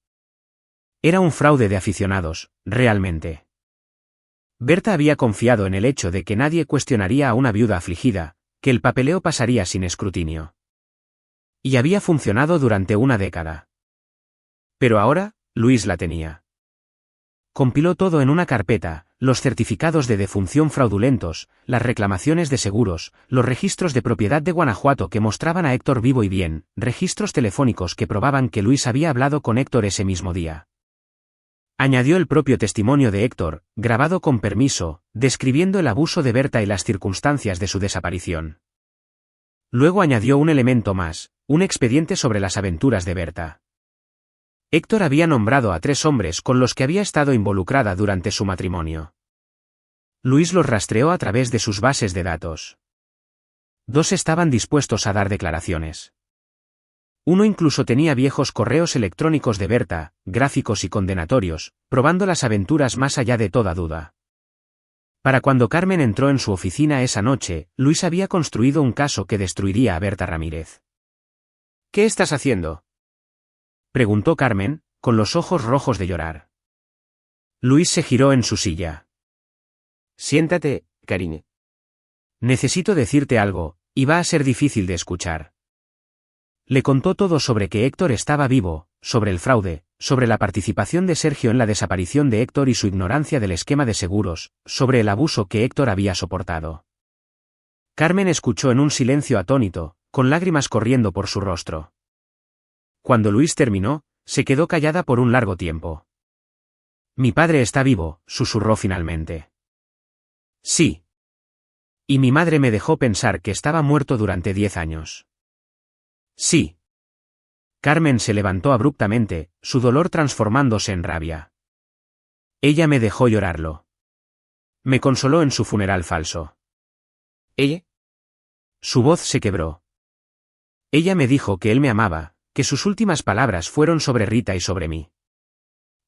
Era un fraude de aficionados, realmente. Berta había confiado en el hecho de que nadie cuestionaría a una viuda afligida, que el papeleo pasaría sin escrutinio. Y había funcionado durante una década. Pero ahora, Luis la tenía. Compiló todo en una carpeta, los certificados de defunción fraudulentos, las reclamaciones de seguros, los registros de propiedad de Guanajuato que mostraban a Héctor vivo y bien, registros telefónicos que probaban que Luis había hablado con Héctor ese mismo día. Añadió el propio testimonio de Héctor, grabado con permiso, describiendo el abuso de Berta y las circunstancias de su desaparición. Luego añadió un elemento más, un expediente sobre las aventuras de Berta. Héctor había nombrado a 3 hombres con los que había estado involucrada durante su matrimonio. Luis los rastreó a través de sus bases de datos. 2 estaban dispuestos a dar declaraciones. Uno incluso tenía viejos correos electrónicos de Berta, gráficos y condenatorios, probando las aventuras más allá de toda duda. Para cuando Carmen entró en su oficina esa noche, Luis había construido un caso que destruiría a Berta Ramírez. ¿Qué estás haciendo?, preguntó Carmen, con los ojos rojos de llorar. Luis se giró en su silla. Siéntate, Karine. Necesito decirte algo, y va a ser difícil de escuchar. Le contó todo sobre que Héctor estaba vivo, sobre el fraude, sobre la participación de Sergio en la desaparición de Héctor y su ignorancia del esquema de seguros, sobre el abuso que Héctor había soportado. Carmen escuchó en un silencio atónito, con lágrimas corriendo por su rostro. Cuando Luis terminó, se quedó callada por un largo tiempo. Mi padre está vivo, susurró finalmente. Sí. Y mi madre me dejó pensar que estaba muerto durante 10 años. Sí. Carmen se levantó abruptamente, su dolor transformándose en rabia. Ella me dejó llorarlo. Me consoló en su funeral falso. ¿Ella? Su voz se quebró. Ella me dijo que él me amaba, que sus últimas palabras fueron sobre Rita y sobre mí.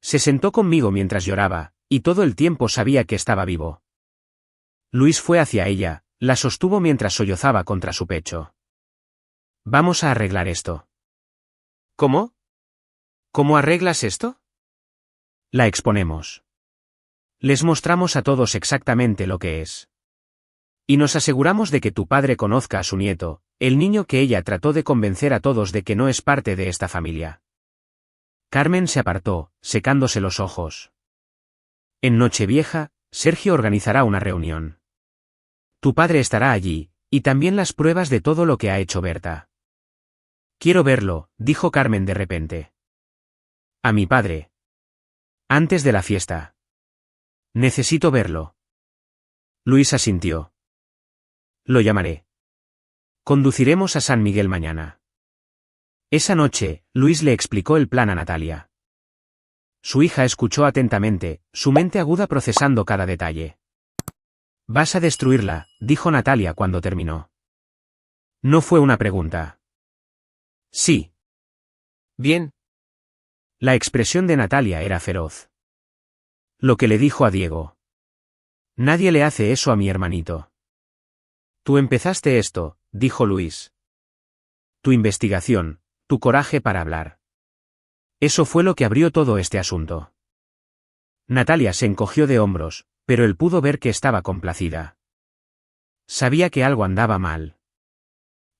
Se sentó conmigo mientras lloraba, y todo el tiempo sabía que estaba vivo. Luis fue hacia ella, la sostuvo mientras sollozaba contra su pecho. Vamos a arreglar esto. ¿Cómo? ¿Cómo arreglas esto? La exponemos. Les mostramos a todos exactamente lo que es. Y nos aseguramos de que tu padre conozca a su nieto, el niño que ella trató de convencer a todos de que no es parte de esta familia. Carmen se apartó, secándose los ojos. En Nochevieja, Sergio organizará una reunión. Tu padre estará allí, y también las pruebas de todo lo que ha hecho Berta. Quiero verlo, dijo Carmen de repente. A mi padre. Antes de la fiesta. Necesito verlo. Luis asintió. Lo llamaré. Conduciremos a San Miguel mañana. Esa noche, Luis le explicó el plan a Natalia. Su hija escuchó atentamente, su mente aguda procesando cada detalle. «Vas a destruirla», dijo Natalia cuando terminó. No fue una pregunta. «Sí». Bien. La expresión de Natalia era feroz. Lo que le dijo a Diego. «Nadie le hace eso a mi hermanito». «Tú empezaste esto», dijo Luis. «Tu investigación, tu coraje para hablar. Eso fue lo que abrió todo este asunto». Natalia se encogió de hombros, pero él pudo ver que estaba complacida. Sabía que algo andaba mal.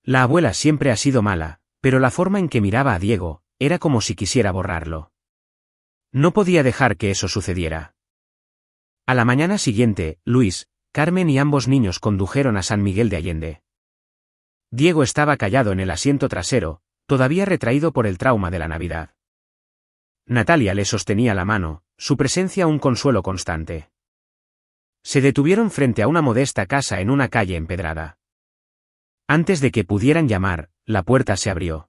La abuela siempre ha sido mala, pero la forma en que miraba a Diego, era como si quisiera borrarlo. No podía dejar que eso sucediera. A la mañana siguiente, Luis, Carmen y ambos niños condujeron a San Miguel de Allende. Diego estaba callado en el asiento trasero, todavía retraído por el trauma de la Navidad. Natalia le sostenía la mano, su presencia un consuelo constante. Se detuvieron frente a una modesta casa en una calle empedrada. Antes de que pudieran llamar, la puerta se abrió.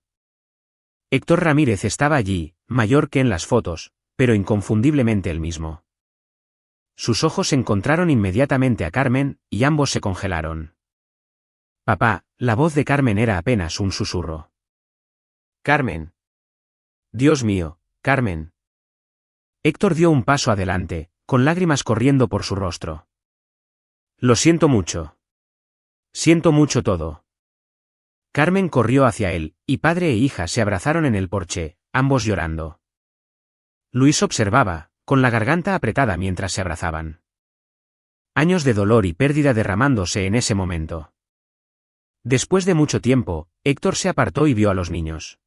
Héctor Ramírez estaba allí, mayor que en las fotos, pero inconfundiblemente el mismo. Sus ojos encontraron inmediatamente a Carmen, y ambos se congelaron. «Papá», la voz de Carmen era apenas un susurro. Carmen. «Dios mío, Carmen». Héctor dio un paso adelante, con lágrimas corriendo por su rostro. «Lo siento mucho. Siento mucho todo». Carmen corrió hacia él, y padre e hija se abrazaron en el porche, ambos llorando. Luis observaba, con la garganta apretada mientras se abrazaban. Años de dolor y pérdida derramándose en ese momento. Después de mucho tiempo, Héctor se apartó y vio a los niños.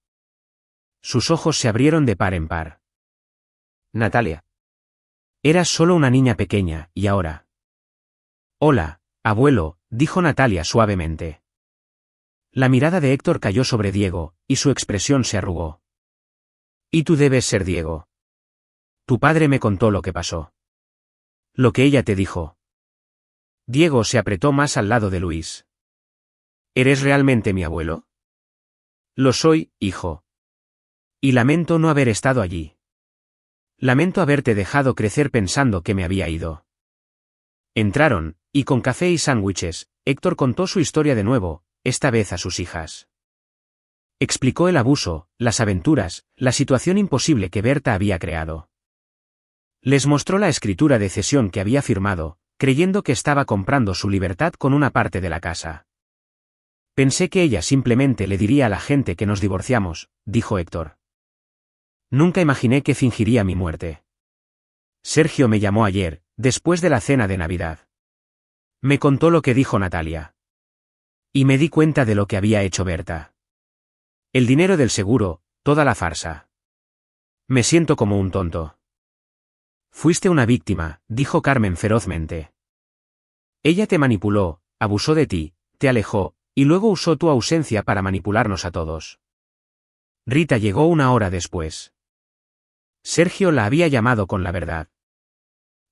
Sus ojos se abrieron de par en par. Natalia. Eras solo una niña pequeña, y ahora. «Hola, abuelo», dijo Natalia suavemente. La mirada de Héctor cayó sobre Diego, y su expresión se arrugó. «Y tú debes ser Diego. Tu padre me contó lo que pasó. Lo que ella te dijo». Diego se apretó más al lado de Luis. «¿Eres realmente mi abuelo?» «Lo soy, hijo. Y lamento no haber estado allí. Lamento haberte dejado crecer pensando que me había ido». Entraron, y con café y sándwiches, Héctor contó su historia de nuevo, esta vez a sus hijas. Explicó el abuso, las aventuras, la situación imposible que Berta había creado. Les mostró la escritura de cesión que había firmado, creyendo que estaba comprando su libertad con una parte de la casa. «Pensé que ella simplemente le diría a la gente que nos divorciamos», dijo Héctor. «Nunca imaginé que fingiría mi muerte. Sergio me llamó ayer, después de la cena de Navidad. Me contó lo que dijo Natalia. Y me di cuenta de lo que había hecho Berta. El dinero del seguro, toda la farsa. Me siento como un tonto». «Fuiste una víctima», dijo Carmen ferozmente. «Ella te manipuló, abusó de ti, te alejó, y luego usó tu ausencia para manipularnos a todos. Rita llegó una hora después. Sergio la había llamado con la verdad.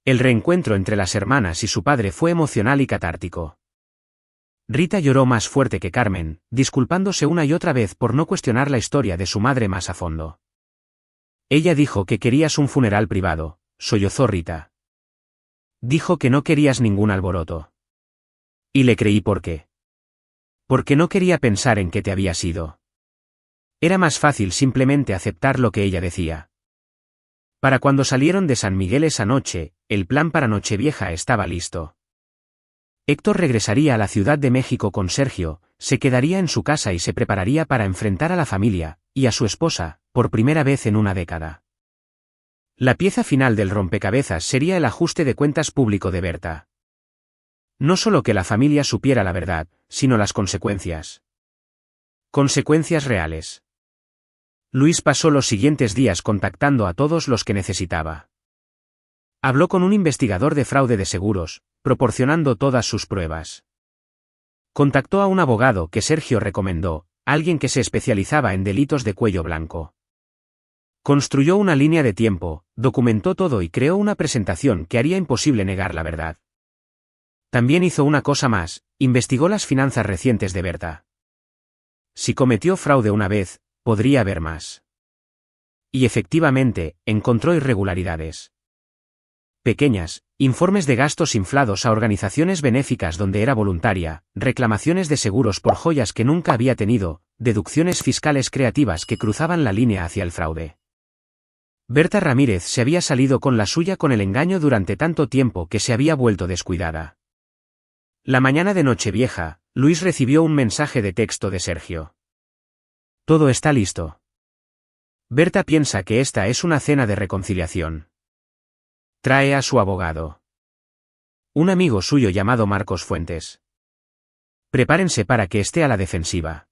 El reencuentro entre las hermanas y su padre fue emocional y catártico. Rita lloró más fuerte que Carmen, disculpándose una y otra vez por no cuestionar la historia de su madre más a fondo. Ella dijo que querías un funeral privado, sollozó Rita. Dijo que no querías ningún alboroto. Y le creí por qué. Porque no quería pensar en que te habías ido. Era más fácil simplemente aceptar lo que ella decía. Para cuando salieron de San Miguel esa noche, el plan para Nochevieja estaba listo. Héctor regresaría a la Ciudad de México con Sergio, se quedaría en su casa y se prepararía para enfrentar a la familia, y a su esposa, por primera vez en una década. La pieza final del rompecabezas sería el ajuste de cuentas público de Berta. No solo que la familia supiera la verdad, sino las consecuencias. Consecuencias reales. Luis pasó los siguientes días contactando a todos los que necesitaba. Habló con un investigador de fraude de seguros, proporcionando todas sus pruebas. Contactó a un abogado que Sergio recomendó, alguien que se especializaba en delitos de cuello blanco. Construyó una línea de tiempo, documentó todo y creó una presentación que haría imposible negar la verdad. También hizo una cosa más, investigó las finanzas recientes de Berta. Si cometió fraude una vez, podría haber más. Y efectivamente, encontró irregularidades. Pequeñas, informes de gastos inflados a organizaciones benéficas donde era voluntaria, reclamaciones de seguros por joyas que nunca había tenido, deducciones fiscales creativas que cruzaban la línea hacia el fraude. Berta Ramírez se había salido con la suya con el engaño durante tanto tiempo que se había vuelto descuidada. La mañana de Nochevieja, Luis recibió un mensaje de texto de Sergio. Todo está listo. Berta piensa que esta es una cena de reconciliación. Trae a su abogado. Un amigo suyo llamado Marcos Fuentes. Prepárense para que esté a la defensiva.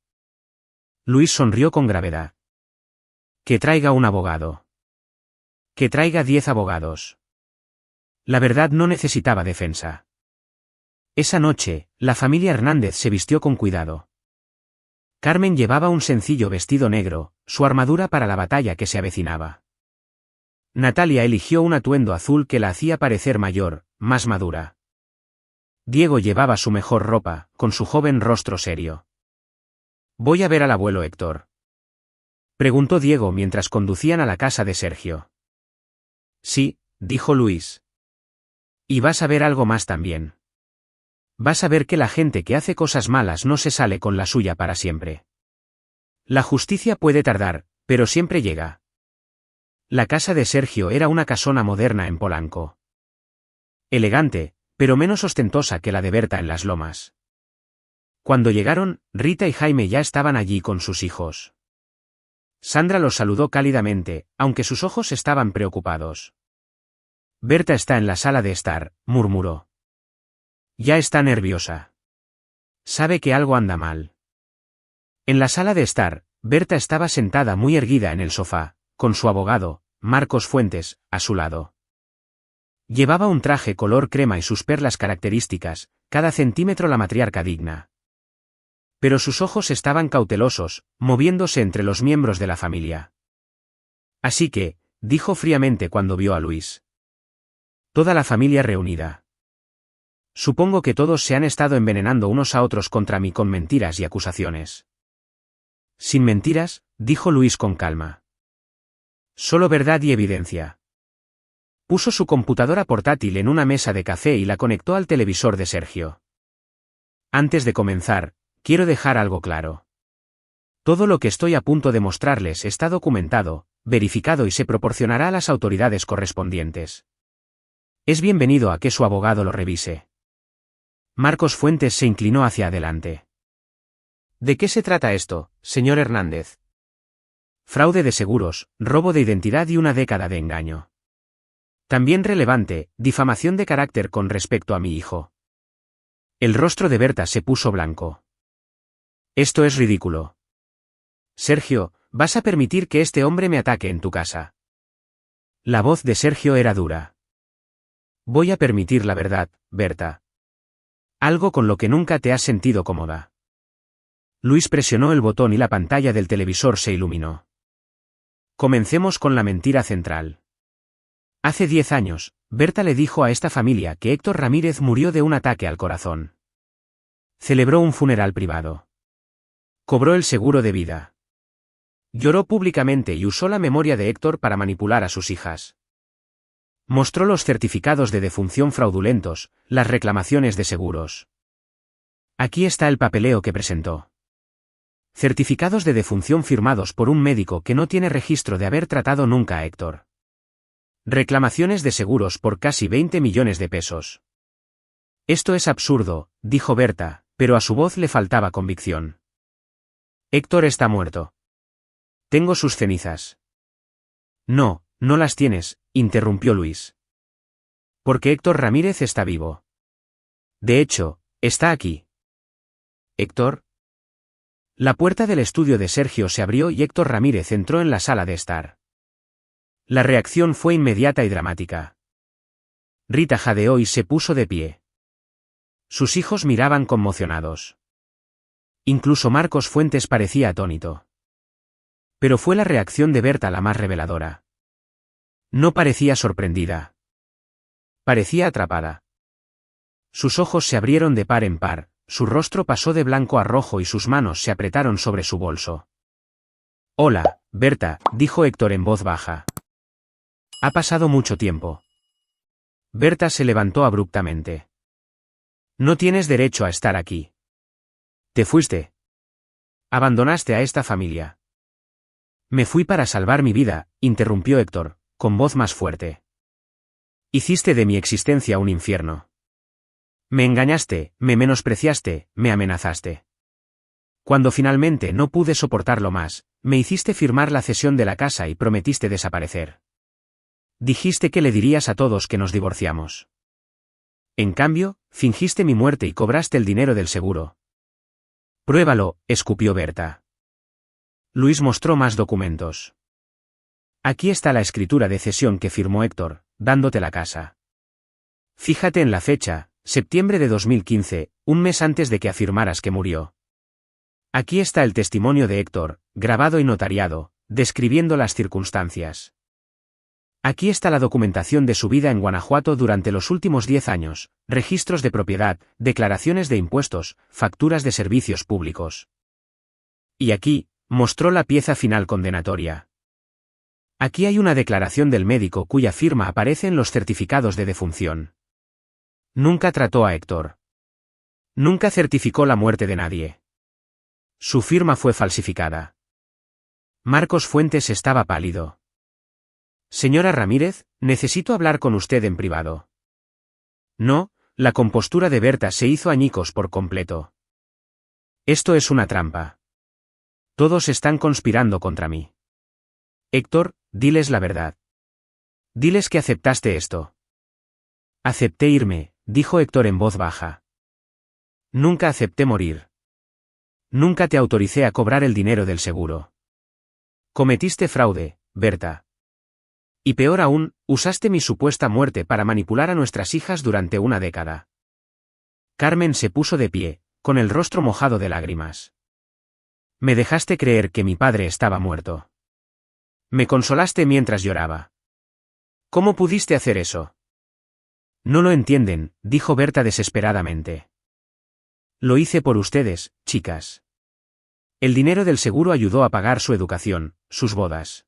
Luis sonrió con gravedad. Que traiga un abogado. Que traiga 10 abogados. La verdad no necesitaba defensa. Esa noche, la familia Hernández se vistió con cuidado. Carmen llevaba un sencillo vestido negro, su armadura para la batalla que se avecinaba. Natalia eligió un atuendo azul que la hacía parecer mayor, más madura. Diego llevaba su mejor ropa, con su joven rostro serio. «¿Voy a ver al abuelo Héctor?», preguntó Diego mientras conducían a la casa de Sergio. «Sí», dijo Luis. «Y vas a ver algo más también. Vas a ver que la gente que hace cosas malas no se sale con la suya para siempre. La justicia puede tardar, pero siempre llega». La casa de Sergio era una casona moderna en Polanco. Elegante, pero menos ostentosa que la de Berta en Las Lomas. Cuando llegaron, Rita y Jaime ya estaban allí con sus hijos. Sandra los saludó cálidamente, aunque sus ojos estaban preocupados. «Berta está en la sala de estar», murmuró. «Ya está nerviosa. Sabe que algo anda mal». En la sala de estar, Berta estaba sentada muy erguida en el sofá, con su abogado, Marcos Fuentes, a su lado. Llevaba un traje color crema y sus perlas características, cada centímetro la matriarca digna. Pero sus ojos estaban cautelosos, moviéndose entre los miembros de la familia. «Así que», dijo fríamente cuando vio a Luis. «Toda la familia reunida. Supongo que todos se han estado envenenando unos a otros contra mí con mentiras y acusaciones». «Sin mentiras», dijo Luis con calma. «Solo verdad y evidencia». Puso su computadora portátil en una mesa de café y la conectó al televisor de Sergio. «Antes de comenzar, quiero dejar algo claro. Todo lo que estoy a punto de mostrarles está documentado, verificado y se proporcionará a las autoridades correspondientes. Es bienvenido a que su abogado lo revise». Marcos Fuentes se inclinó hacia adelante. «¿De qué se trata esto, señor Hernández?» «Fraude de seguros, robo de identidad y una década de engaño. También relevante, difamación de carácter con respecto a mi hijo». El rostro de Berta se puso blanco. «Esto es ridículo. Sergio, ¿vas a permitir que este hombre me ataque en tu casa?». La voz de Sergio era dura. «Voy a permitir la verdad, Berta. Algo con lo que nunca te has sentido cómoda». Luis presionó el botón y la pantalla del televisor se iluminó. «Comencemos con la mentira central. Hace 10 años, Berta le dijo a esta familia que Héctor Ramírez murió de un ataque al corazón. Celebró un funeral privado. Cobró el seguro de vida. Lloró públicamente y usó la memoria de Héctor para manipular a sus hijas. Mostró los certificados de defunción fraudulentos, las reclamaciones de seguros. Aquí está el papeleo que presentó. Certificados de defunción firmados por un médico que no tiene registro de haber tratado nunca a Héctor. Reclamaciones de seguros por casi 20 millones de pesos. Esto es absurdo», dijo Berta, pero a su voz le faltaba convicción. «Héctor está muerto. Tengo sus cenizas». «No, no las tienes», interrumpió Luis. «Porque Héctor Ramírez está vivo. De hecho, está aquí». «¿Héctor?». La puerta del estudio de Sergio se abrió y Héctor Ramírez entró en la sala de estar. La reacción fue inmediata y dramática. Rita jadeó y se puso de pie. Sus hijos miraban conmocionados. Incluso Marcos Fuentes parecía atónito. Pero fue la reacción de Berta la más reveladora. No parecía sorprendida. Parecía atrapada. Sus ojos se abrieron de par en par, su rostro pasó de blanco a rojo y sus manos se apretaron sobre su bolso. Hola, Berta, dijo Héctor en voz baja. Ha pasado mucho tiempo. Berta se levantó abruptamente. No tienes derecho a estar aquí. Te fuiste. Abandonaste a esta familia. Me fui para salvar mi vida, interrumpió Héctor, con voz más fuerte. Hiciste de mi existencia un infierno. Me engañaste, me menospreciaste, me amenazaste. Cuando finalmente no pude soportarlo más, me hiciste firmar la cesión de la casa y prometiste desaparecer. Dijiste que le dirías a todos que nos divorciamos. En cambio, fingiste mi muerte y cobraste el dinero del seguro. Pruébalo, escupió Berta. Luis mostró más documentos. Aquí está la escritura de cesión que firmó Héctor, dándote la casa. Fíjate en la fecha, septiembre de 2015, un mes antes de que afirmaras que murió. Aquí está el testimonio de Héctor, grabado y notariado, describiendo las circunstancias. Aquí está la documentación de su vida en Guanajuato durante los últimos 10 años, registros de propiedad, declaraciones de impuestos, facturas de servicios públicos. Y aquí, mostró la pieza final condenatoria. Aquí hay una declaración del médico cuya firma aparece en los certificados de defunción. Nunca trató a Héctor. Nunca certificó la muerte de nadie. Su firma fue falsificada. Marcos Fuentes estaba pálido. Señora Ramírez, necesito hablar con usted en privado. No, la compostura de Berta se hizo añicos por completo. Esto es una trampa. Todos están conspirando contra mí. Héctor, diles la verdad. Diles que aceptaste esto. Acepté irme, dijo Héctor en voz baja. Nunca acepté morir. Nunca te autoricé a cobrar el dinero del seguro. Cometiste fraude, Berta. Y peor aún, usaste mi supuesta muerte para manipular a nuestras hijas durante una década. Carmen se puso de pie, con el rostro mojado de lágrimas. Me dejaste creer que mi padre estaba muerto. Me consolaste mientras lloraba. ¿Cómo pudiste hacer eso? No lo entienden, dijo Berta desesperadamente. Lo hice por ustedes, chicas. El dinero del seguro ayudó a pagar su educación, sus bodas.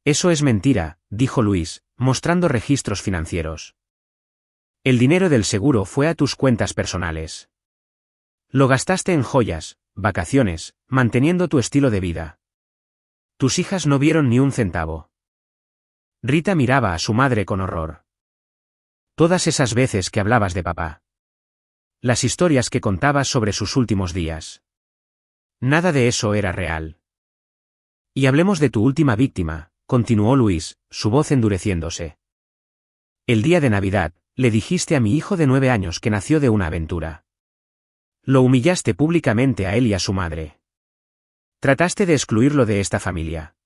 Eso es mentira, dijo Luis, mostrando registros financieros. El dinero del seguro fue a tus cuentas personales. Lo gastaste en joyas, vacaciones, manteniendo tu estilo de vida. Tus hijas no vieron ni un centavo. Rita miraba a su madre con horror. Todas esas veces que hablabas de papá. Las historias que contabas sobre sus últimos días. Nada de eso era real. Y hablemos de tu última víctima, continuó Luis, su voz endureciéndose. El día de Navidad, le dijiste a mi hijo de 9 años que nació de una aventura. Lo humillaste públicamente a él y a su madre. Trataste de excluirlo de esta familia.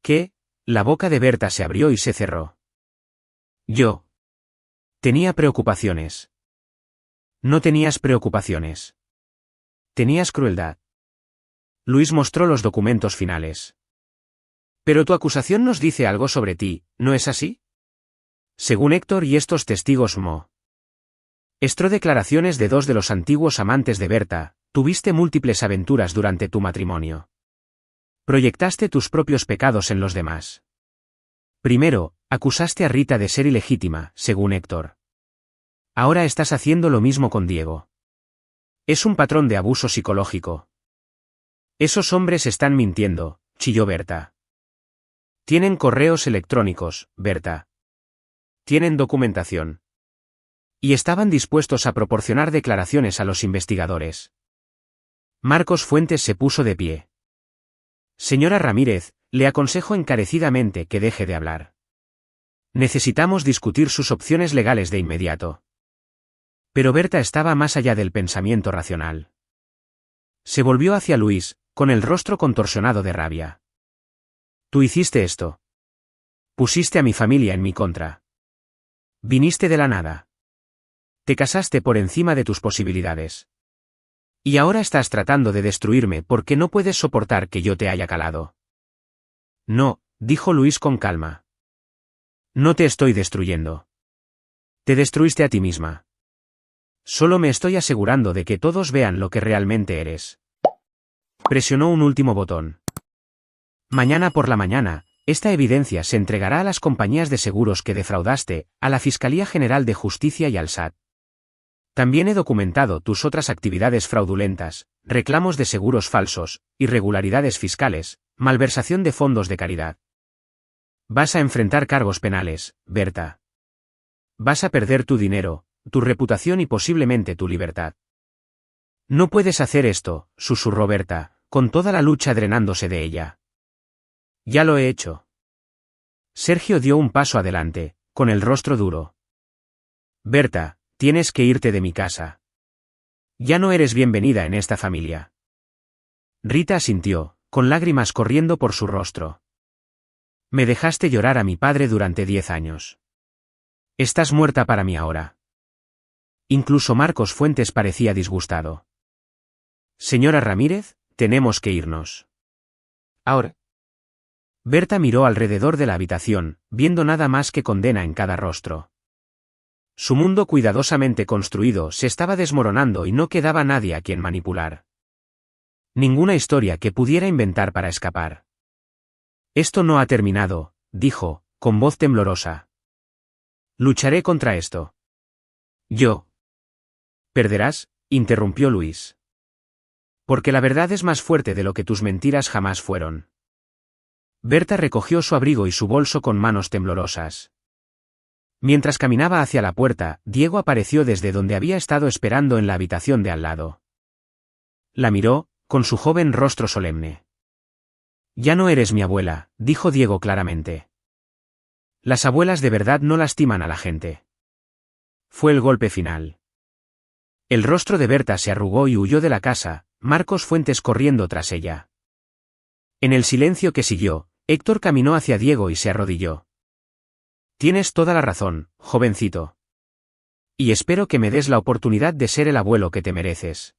¿Qué? La boca de Berta se abrió y se cerró. Yo. Tenía preocupaciones. No tenías preocupaciones. Tenías crueldad. Luis mostró los documentos finales. Pero tu acusación nos dice algo sobre ti, ¿no es así? Según Héctor y estos testigos mostró declaraciones de 2 de los antiguos amantes de Berta, tuviste múltiples aventuras durante tu matrimonio. Proyectaste tus propios pecados en los demás. Primero, acusaste a Rita de ser ilegítima, según Héctor. Ahora estás haciendo lo mismo con Diego. Es un patrón de abuso psicológico. Esos hombres están mintiendo, chilló Berta. Tienen correos electrónicos, Berta. Tienen documentación. Y estaban dispuestos a proporcionar declaraciones a los investigadores. Marcos Fuentes se puso de pie. Señora Ramírez, le aconsejo encarecidamente que deje de hablar. Necesitamos discutir sus opciones legales de inmediato. Pero Berta estaba más allá del pensamiento racional. Se volvió hacia Luis, con el rostro contorsionado de rabia. Tú hiciste esto. Pusiste a mi familia en mi contra. Viniste de la nada. Te casaste por encima de tus posibilidades. Y ahora estás tratando de destruirme porque no puedes soportar que yo te haya calado. No, dijo Luis con calma. No te estoy destruyendo. Te destruiste a ti misma. Solo me estoy asegurando de que todos vean lo que realmente eres. Presionó un último botón. Mañana por la mañana, esta evidencia se entregará a las compañías de seguros que defraudaste, a la Fiscalía General de Justicia y al SAT. También he documentado tus otras actividades fraudulentas, reclamos de seguros falsos, irregularidades fiscales, malversación de fondos de caridad. Vas a enfrentar cargos penales, Berta. Vas a perder tu dinero, tu reputación y posiblemente tu libertad. No puedes hacer esto, susurró Berta, con toda la lucha drenándose de ella. Ya lo he hecho. Sergio dio un paso adelante, con el rostro duro. Berta, tienes que irte de mi casa. Ya no eres bienvenida en esta familia. Rita asintió, con lágrimas corriendo por su rostro. Me dejaste llorar a mi padre durante 10 años. Estás muerta para mí ahora. Incluso Marcos Fuentes parecía disgustado. Señora Ramírez, tenemos que irnos. Ahora. Berta miró alrededor de la habitación, viendo nada más que condena en cada rostro. Su mundo cuidadosamente construido se estaba desmoronando y no quedaba nadie a quien manipular. Ninguna historia que pudiera inventar para escapar. Esto no ha terminado, dijo, con voz temblorosa. Lucharé contra esto. Yo. ¿Perderás?, interrumpió Luis. Porque la verdad es más fuerte de lo que tus mentiras jamás fueron. Berta recogió su abrigo y su bolso con manos temblorosas. Mientras caminaba hacia la puerta, Diego apareció desde donde había estado esperando en la habitación de al lado. La miró, con su joven rostro solemne. Ya no eres mi abuela, dijo Diego claramente. Las abuelas de verdad no lastiman a la gente. Fue el golpe final. El rostro de Berta se arrugó y huyó de la casa, Marcos Fuentes corriendo tras ella. En el silencio que siguió, Héctor caminó hacia Diego y se arrodilló. Tienes toda la razón, jovencito. Y espero que me des la oportunidad de ser el abuelo que te mereces.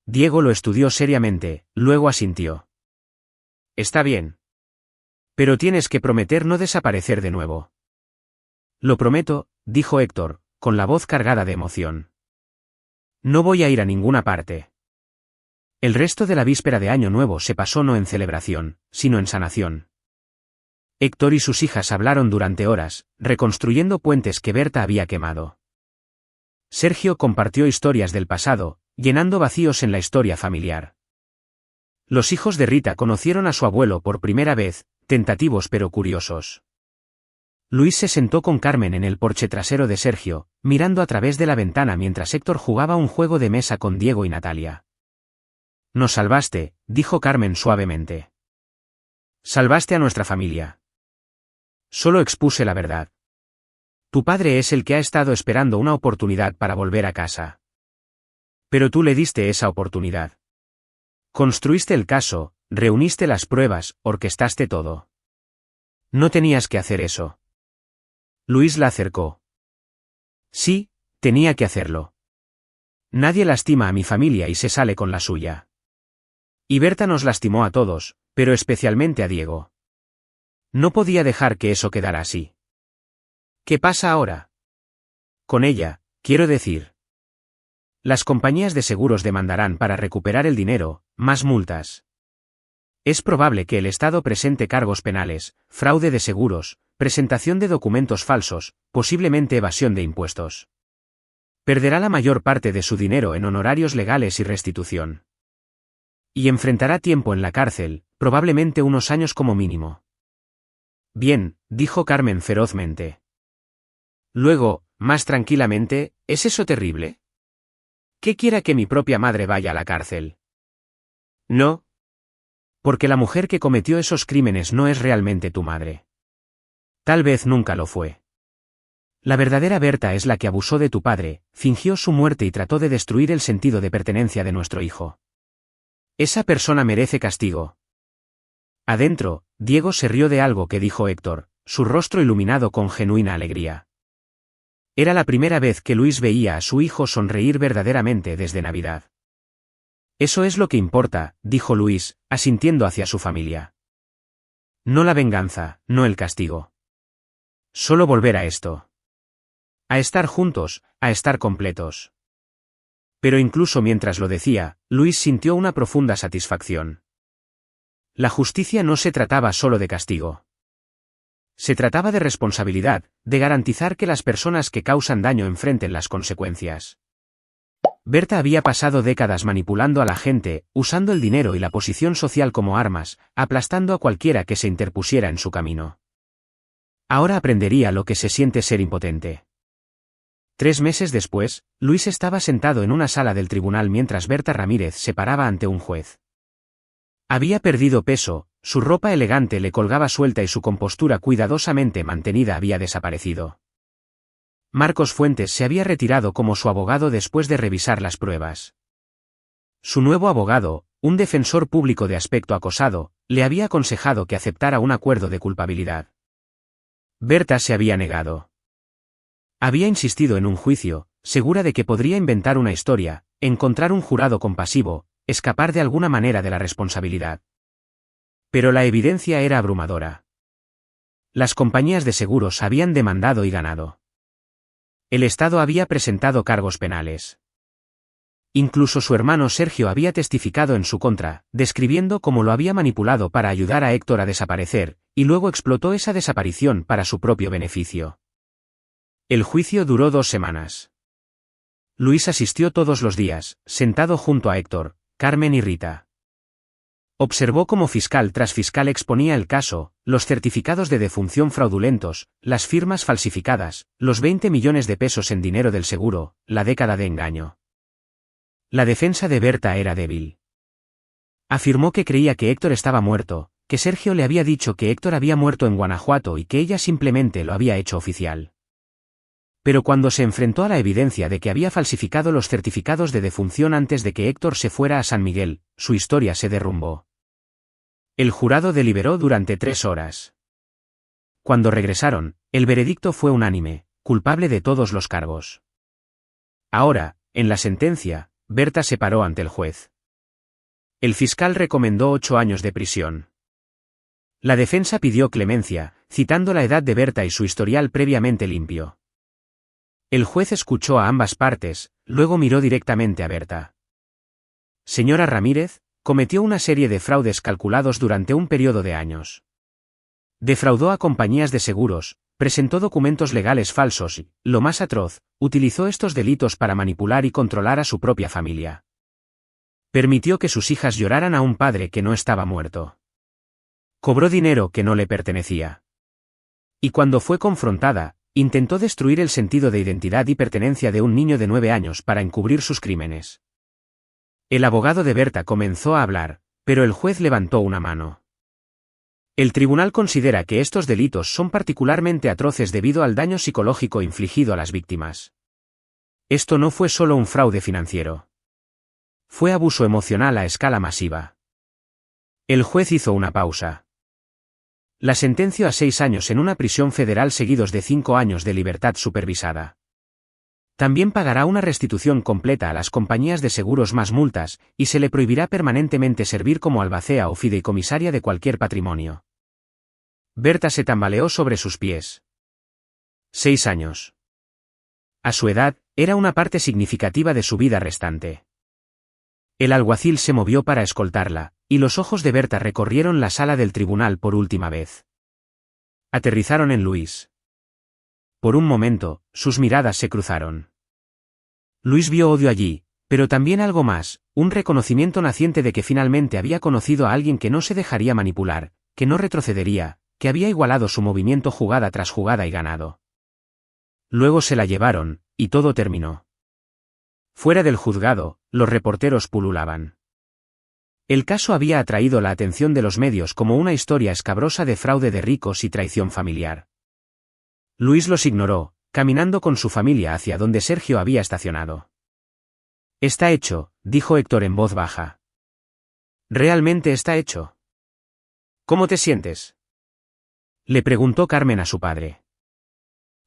Diego lo estudió seriamente, luego asintió. Está bien. Pero tienes que prometer no desaparecer de nuevo. Lo prometo, dijo Héctor, con la voz cargada de emoción. No voy a ir a ninguna parte. El resto de la víspera de Año Nuevo se pasó no en celebración, sino en sanación. Héctor y sus hijas hablaron durante horas, reconstruyendo puentes que Berta había quemado. Sergio compartió historias del pasado, llenando vacíos en la historia familiar. Los hijos de Rita conocieron a su abuelo por primera vez, tentativos pero curiosos. Luis se sentó con Carmen en el porche trasero de Sergio, mirando a través de la ventana mientras Héctor jugaba un juego de mesa con Diego y Natalia. Nos salvaste, dijo Carmen suavemente. Salvaste a nuestra familia. Solo expuse la verdad. Tu padre es el que ha estado esperando una oportunidad para volver a casa. Pero tú le diste esa oportunidad. Construiste el caso, reuniste las pruebas, orquestaste todo. No tenías que hacer eso. Luis la acercó. Sí, tenía que hacerlo. Nadie lastima a mi familia y se sale con la suya. Y Berta nos lastimó a todos, pero especialmente a Diego. No podía dejar que eso quedara así. ¿Qué pasa ahora? Con ella, quiero decir. Las compañías de seguros demandarán para recuperar el dinero, más multas. Es probable que el Estado presente cargos penales, fraude de seguros, presentación de documentos falsos, posiblemente evasión de impuestos. Perderá la mayor parte de su dinero en honorarios legales y restitución. Y enfrentará tiempo en la cárcel, probablemente unos años como mínimo. Bien, dijo Carmen ferozmente. Luego, más tranquilamente, ¿es eso terrible? ¿Qué quiera que mi propia madre vaya a la cárcel? No. Porque la mujer que cometió esos crímenes no es realmente tu madre. Tal vez nunca lo fue. La verdadera Berta es la que abusó de tu padre, fingió su muerte y trató de destruir el sentido de pertenencia de nuestro hijo. Esa persona merece castigo. Adentro, Diego se rió de algo que dijo Héctor, su rostro iluminado con genuina alegría. Era la primera vez que Luis veía a su hijo sonreír verdaderamente desde Navidad. Eso es lo que importa, dijo Luis, asintiendo hacia su familia. No la venganza, no el castigo. Solo volver a esto. A estar juntos, a estar completos. Pero incluso mientras lo decía, Luis sintió una profunda satisfacción. La justicia no se trataba solo de castigo. Se trataba de responsabilidad, de garantizar que las personas que causan daño enfrenten las consecuencias. Berta había pasado décadas manipulando a la gente, usando el dinero y la posición social como armas, aplastando a cualquiera que se interpusiera en su camino. Ahora aprendería lo que se siente ser impotente. 3 meses después, Luis estaba sentado en una sala del tribunal mientras Berta Ramírez se paraba ante un juez. Había perdido peso, su ropa elegante le colgaba suelta y su compostura cuidadosamente mantenida había desaparecido. Marcos Fuentes se había retirado como su abogado después de revisar las pruebas. Su nuevo abogado, un defensor público de aspecto acosado, le había aconsejado que aceptara un acuerdo de culpabilidad. Berta se había negado. Había insistido en un juicio, segura de que podría inventar una historia, encontrar un jurado compasivo, escapar de alguna manera de la responsabilidad. Pero la evidencia era abrumadora. Las compañías de seguros habían demandado y ganado. El Estado había presentado cargos penales. Incluso su hermano Sergio había testificado en su contra, describiendo cómo lo había manipulado para ayudar a Héctor a desaparecer, y luego explotó esa desaparición para su propio beneficio. El juicio duró 2 semanas. Luis asistió todos los días, sentado junto a Héctor, Carmen y Rita. Observó cómo fiscal tras fiscal exponía el caso, los certificados de defunción fraudulentos, las firmas falsificadas, los 20 millones de pesos en dinero del seguro, la década de engaño. La defensa de Berta era débil. Afirmó que creía que Héctor estaba muerto, que Sergio le había dicho que Héctor había muerto en Guanajuato y que ella simplemente lo había hecho oficial. Pero cuando se enfrentó a la evidencia de que había falsificado los certificados de defunción antes de que Héctor se fuera a San Miguel, su historia se derrumbó. El jurado deliberó durante 3 horas. Cuando regresaron, el veredicto fue unánime, culpable de todos los cargos. Ahora, en la sentencia, Berta se paró ante el juez. El fiscal recomendó 8 años de prisión. La defensa pidió clemencia, citando la edad de Berta y su historial previamente limpio. El juez escuchó a ambas partes, luego miró directamente a Berta. Señora Ramírez, cometió una serie de fraudes calculados durante un periodo de años. Defraudó a compañías de seguros, presentó documentos legales falsos y, lo más atroz, utilizó estos delitos para manipular y controlar a su propia familia. Permitió que sus hijas lloraran a un padre que no estaba muerto. Cobró dinero que no le pertenecía. Y cuando fue confrontada, intentó destruir el sentido de identidad y pertenencia de un niño de 9 años para encubrir sus crímenes. El abogado de Berta comenzó a hablar, pero el juez levantó una mano. El tribunal considera que estos delitos son particularmente atroces debido al daño psicológico infligido a las víctimas. Esto no fue solo un fraude financiero. Fue abuso emocional a escala masiva. El juez hizo una pausa. La sentenció a 6 años en una prisión federal seguidos de 5 años de libertad supervisada. También pagará una restitución completa a las compañías de seguros más multas, y se le prohibirá permanentemente servir como albacea o fideicomisaria de cualquier patrimonio. Berta se tambaleó sobre sus pies. 6 años. A su edad, era una parte significativa de su vida restante. El alguacil se movió para escoltarla, y los ojos de Berta recorrieron la sala del tribunal por última vez. Aterrizaron en Luis. Por un momento, sus miradas se cruzaron. Luis vio odio allí, pero también algo más, un reconocimiento naciente de que finalmente había conocido a alguien que no se dejaría manipular, que no retrocedería, que había igualado su movimiento jugada tras jugada y ganado. Luego se la llevaron, y todo terminó. Fuera del juzgado, los reporteros pululaban. El caso había atraído la atención de los medios como una historia escabrosa de fraude de ricos y traición familiar. Luis los ignoró, caminando con su familia hacia donde Sergio había estacionado. Está hecho, dijo Héctor en voz baja. ¿Realmente está hecho? ¿Cómo te sientes? Le preguntó Carmen a su padre.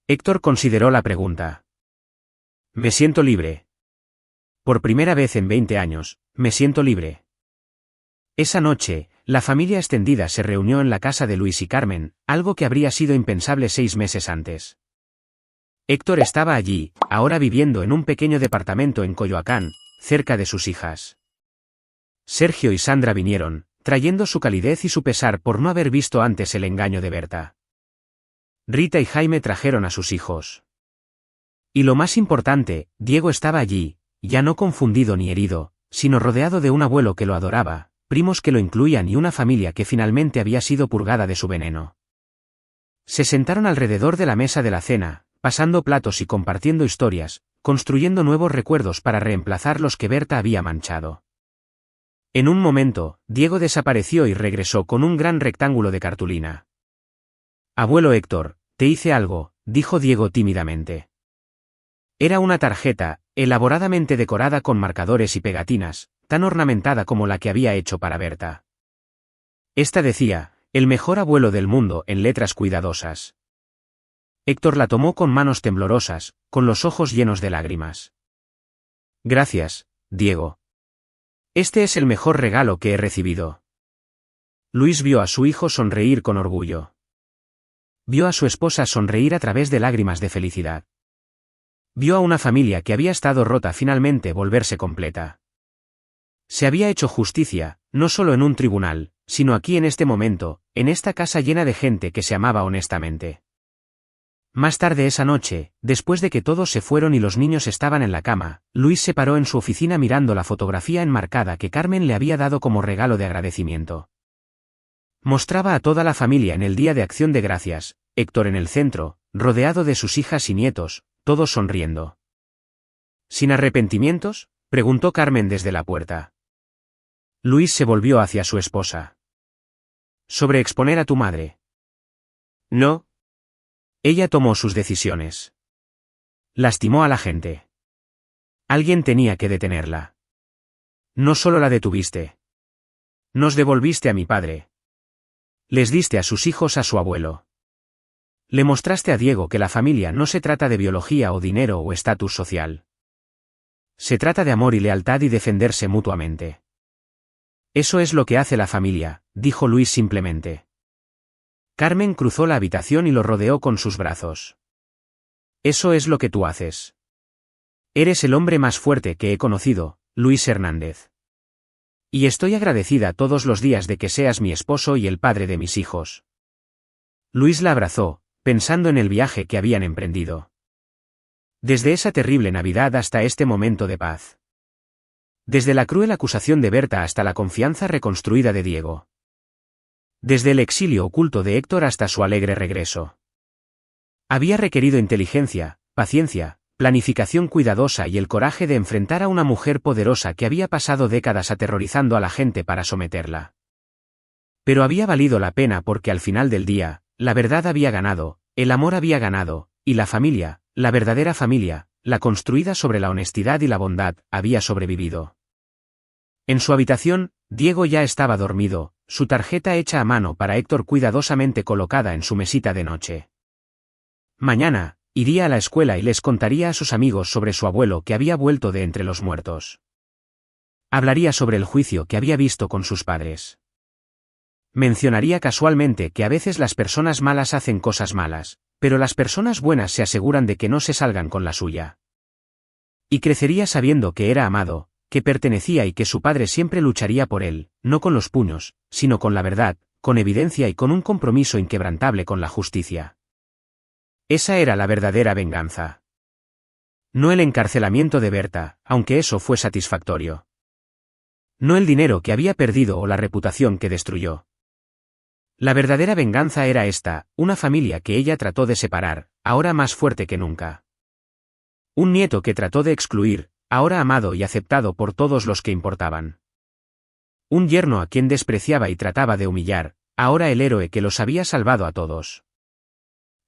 Héctor consideró la pregunta. Me siento libre. Por primera vez en 20 años, me siento libre. Esa noche, la familia extendida se reunió en la casa de Luis y Carmen, algo que habría sido impensable 6 meses antes. Héctor estaba allí, ahora viviendo en un pequeño departamento en Coyoacán, cerca de sus hijas. Sergio y Sandra vinieron, trayendo su calidez y su pesar por no haber visto antes el engaño de Berta. Rita y Jaime trajeron a sus hijos. Y lo más importante, Diego estaba allí, ya no confundido ni herido, sino rodeado de un abuelo que lo adoraba, primos que lo incluían y una familia que finalmente había sido purgada de su veneno. Se sentaron alrededor de la mesa de la cena, pasando platos y compartiendo historias, construyendo nuevos recuerdos para reemplazar los que Berta había manchado. En un momento, Diego desapareció y regresó con un gran rectángulo de cartulina. «Abuelo Héctor, te hice algo», dijo Diego tímidamente. Era una tarjeta, elaboradamente decorada con marcadores y pegatinas, tan ornamentada como la que había hecho para Berta. Esta decía, «El mejor abuelo del mundo», en letras cuidadosas. Héctor la tomó con manos temblorosas, con los ojos llenos de lágrimas. «Gracias, Diego. Este es el mejor regalo que he recibido». Luis vio a su hijo sonreír con orgullo. Vio a su esposa sonreír a través de lágrimas de felicidad. Vio a una familia que había estado rota finalmente volverse completa. Se había hecho justicia, no solo en un tribunal, sino aquí en este momento, en esta casa llena de gente que se amaba honestamente. Más tarde esa noche, después de que todos se fueron y los niños estaban en la cama, Luis se paró en su oficina mirando la fotografía enmarcada que Carmen le había dado como regalo de agradecimiento. Mostraba a toda la familia en el Día de Acción de Gracias, Héctor en el centro, rodeado de sus hijas y nietos, todos sonriendo. ¿Sin arrepentimientos?, preguntó Carmen desde la puerta. Luis se volvió hacia su esposa. ¿Sobre exponer a tu madre? No. Ella tomó sus decisiones. Lastimó a la gente. Alguien tenía que detenerla. No solo la detuviste. Nos devolviste a mi padre. Les diste a sus hijos a su abuelo. Le mostraste a Diego que la familia no se trata de biología o dinero o estatus social. Se trata de amor y lealtad y defenderse mutuamente. Eso es lo que hace la familia, dijo Luis simplemente. Carmen cruzó la habitación y lo rodeó con sus brazos. Eso es lo que tú haces. Eres el hombre más fuerte que he conocido, Luis Hernández. Y estoy agradecida todos los días de que seas mi esposo y el padre de mis hijos. Luis la abrazó, pensando en el viaje que habían emprendido. Desde esa terrible Navidad hasta este momento de paz. Desde la cruel acusación de Berta hasta la confianza reconstruida de Diego. Desde el exilio oculto de Héctor hasta su alegre regreso. Había requerido inteligencia, paciencia, planificación cuidadosa y el coraje de enfrentar a una mujer poderosa que había pasado décadas aterrorizando a la gente para someterla. Pero había valido la pena porque al final del día, la verdad había ganado, el amor había ganado, y la familia, la verdadera familia, la construida sobre la honestidad y la bondad, había sobrevivido. En su habitación, Diego ya estaba dormido, su tarjeta hecha a mano para Héctor cuidadosamente colocada en su mesita de noche. Mañana, iría a la escuela y les contaría a sus amigos sobre su abuelo que había vuelto de entre los muertos. Hablaría sobre el juicio que había visto con sus padres. Mencionaría casualmente que a veces las personas malas hacen cosas malas, pero las personas buenas se aseguran de que no se salgan con la suya. Y crecería sabiendo que era amado, que pertenecía y que su padre siempre lucharía por él, no con los puños, sino con la verdad, con evidencia y con un compromiso inquebrantable con la justicia. Esa era la verdadera venganza. No el encarcelamiento de Berta, aunque eso fue satisfactorio. No el dinero que había perdido o la reputación que destruyó. La verdadera venganza era esta, una familia que ella trató de separar, ahora más fuerte que nunca. Un nieto que trató de excluir, ahora amado y aceptado por todos los que importaban. Un yerno a quien despreciaba y trataba de humillar, ahora el héroe que los había salvado a todos.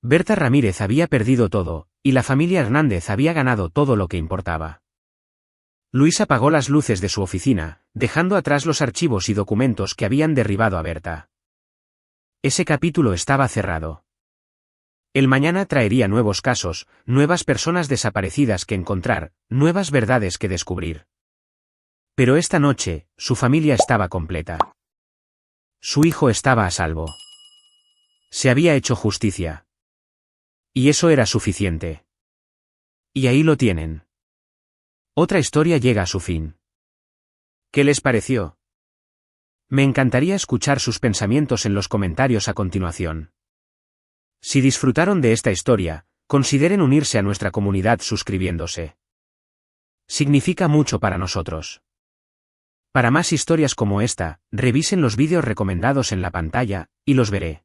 Berta Ramírez había perdido todo, y la familia Hernández había ganado todo lo que importaba. Luis apagó las luces de su oficina, dejando atrás los archivos y documentos que habían derribado a Berta. Ese capítulo estaba cerrado. El mañana traería nuevos casos, nuevas personas desaparecidas que encontrar, nuevas verdades que descubrir. Pero esta noche, su familia estaba completa. Su hijo estaba a salvo. Se había hecho justicia. Y eso era suficiente. Y ahí lo tienen. Otra historia llega a su fin. ¿Qué les pareció? Me encantaría escuchar sus pensamientos en los comentarios a continuación. Si disfrutaron de esta historia, consideren unirse a nuestra comunidad suscribiéndose. Significa mucho para nosotros. Para más historias como esta, revisen los vídeos recomendados en la pantalla, y los veré.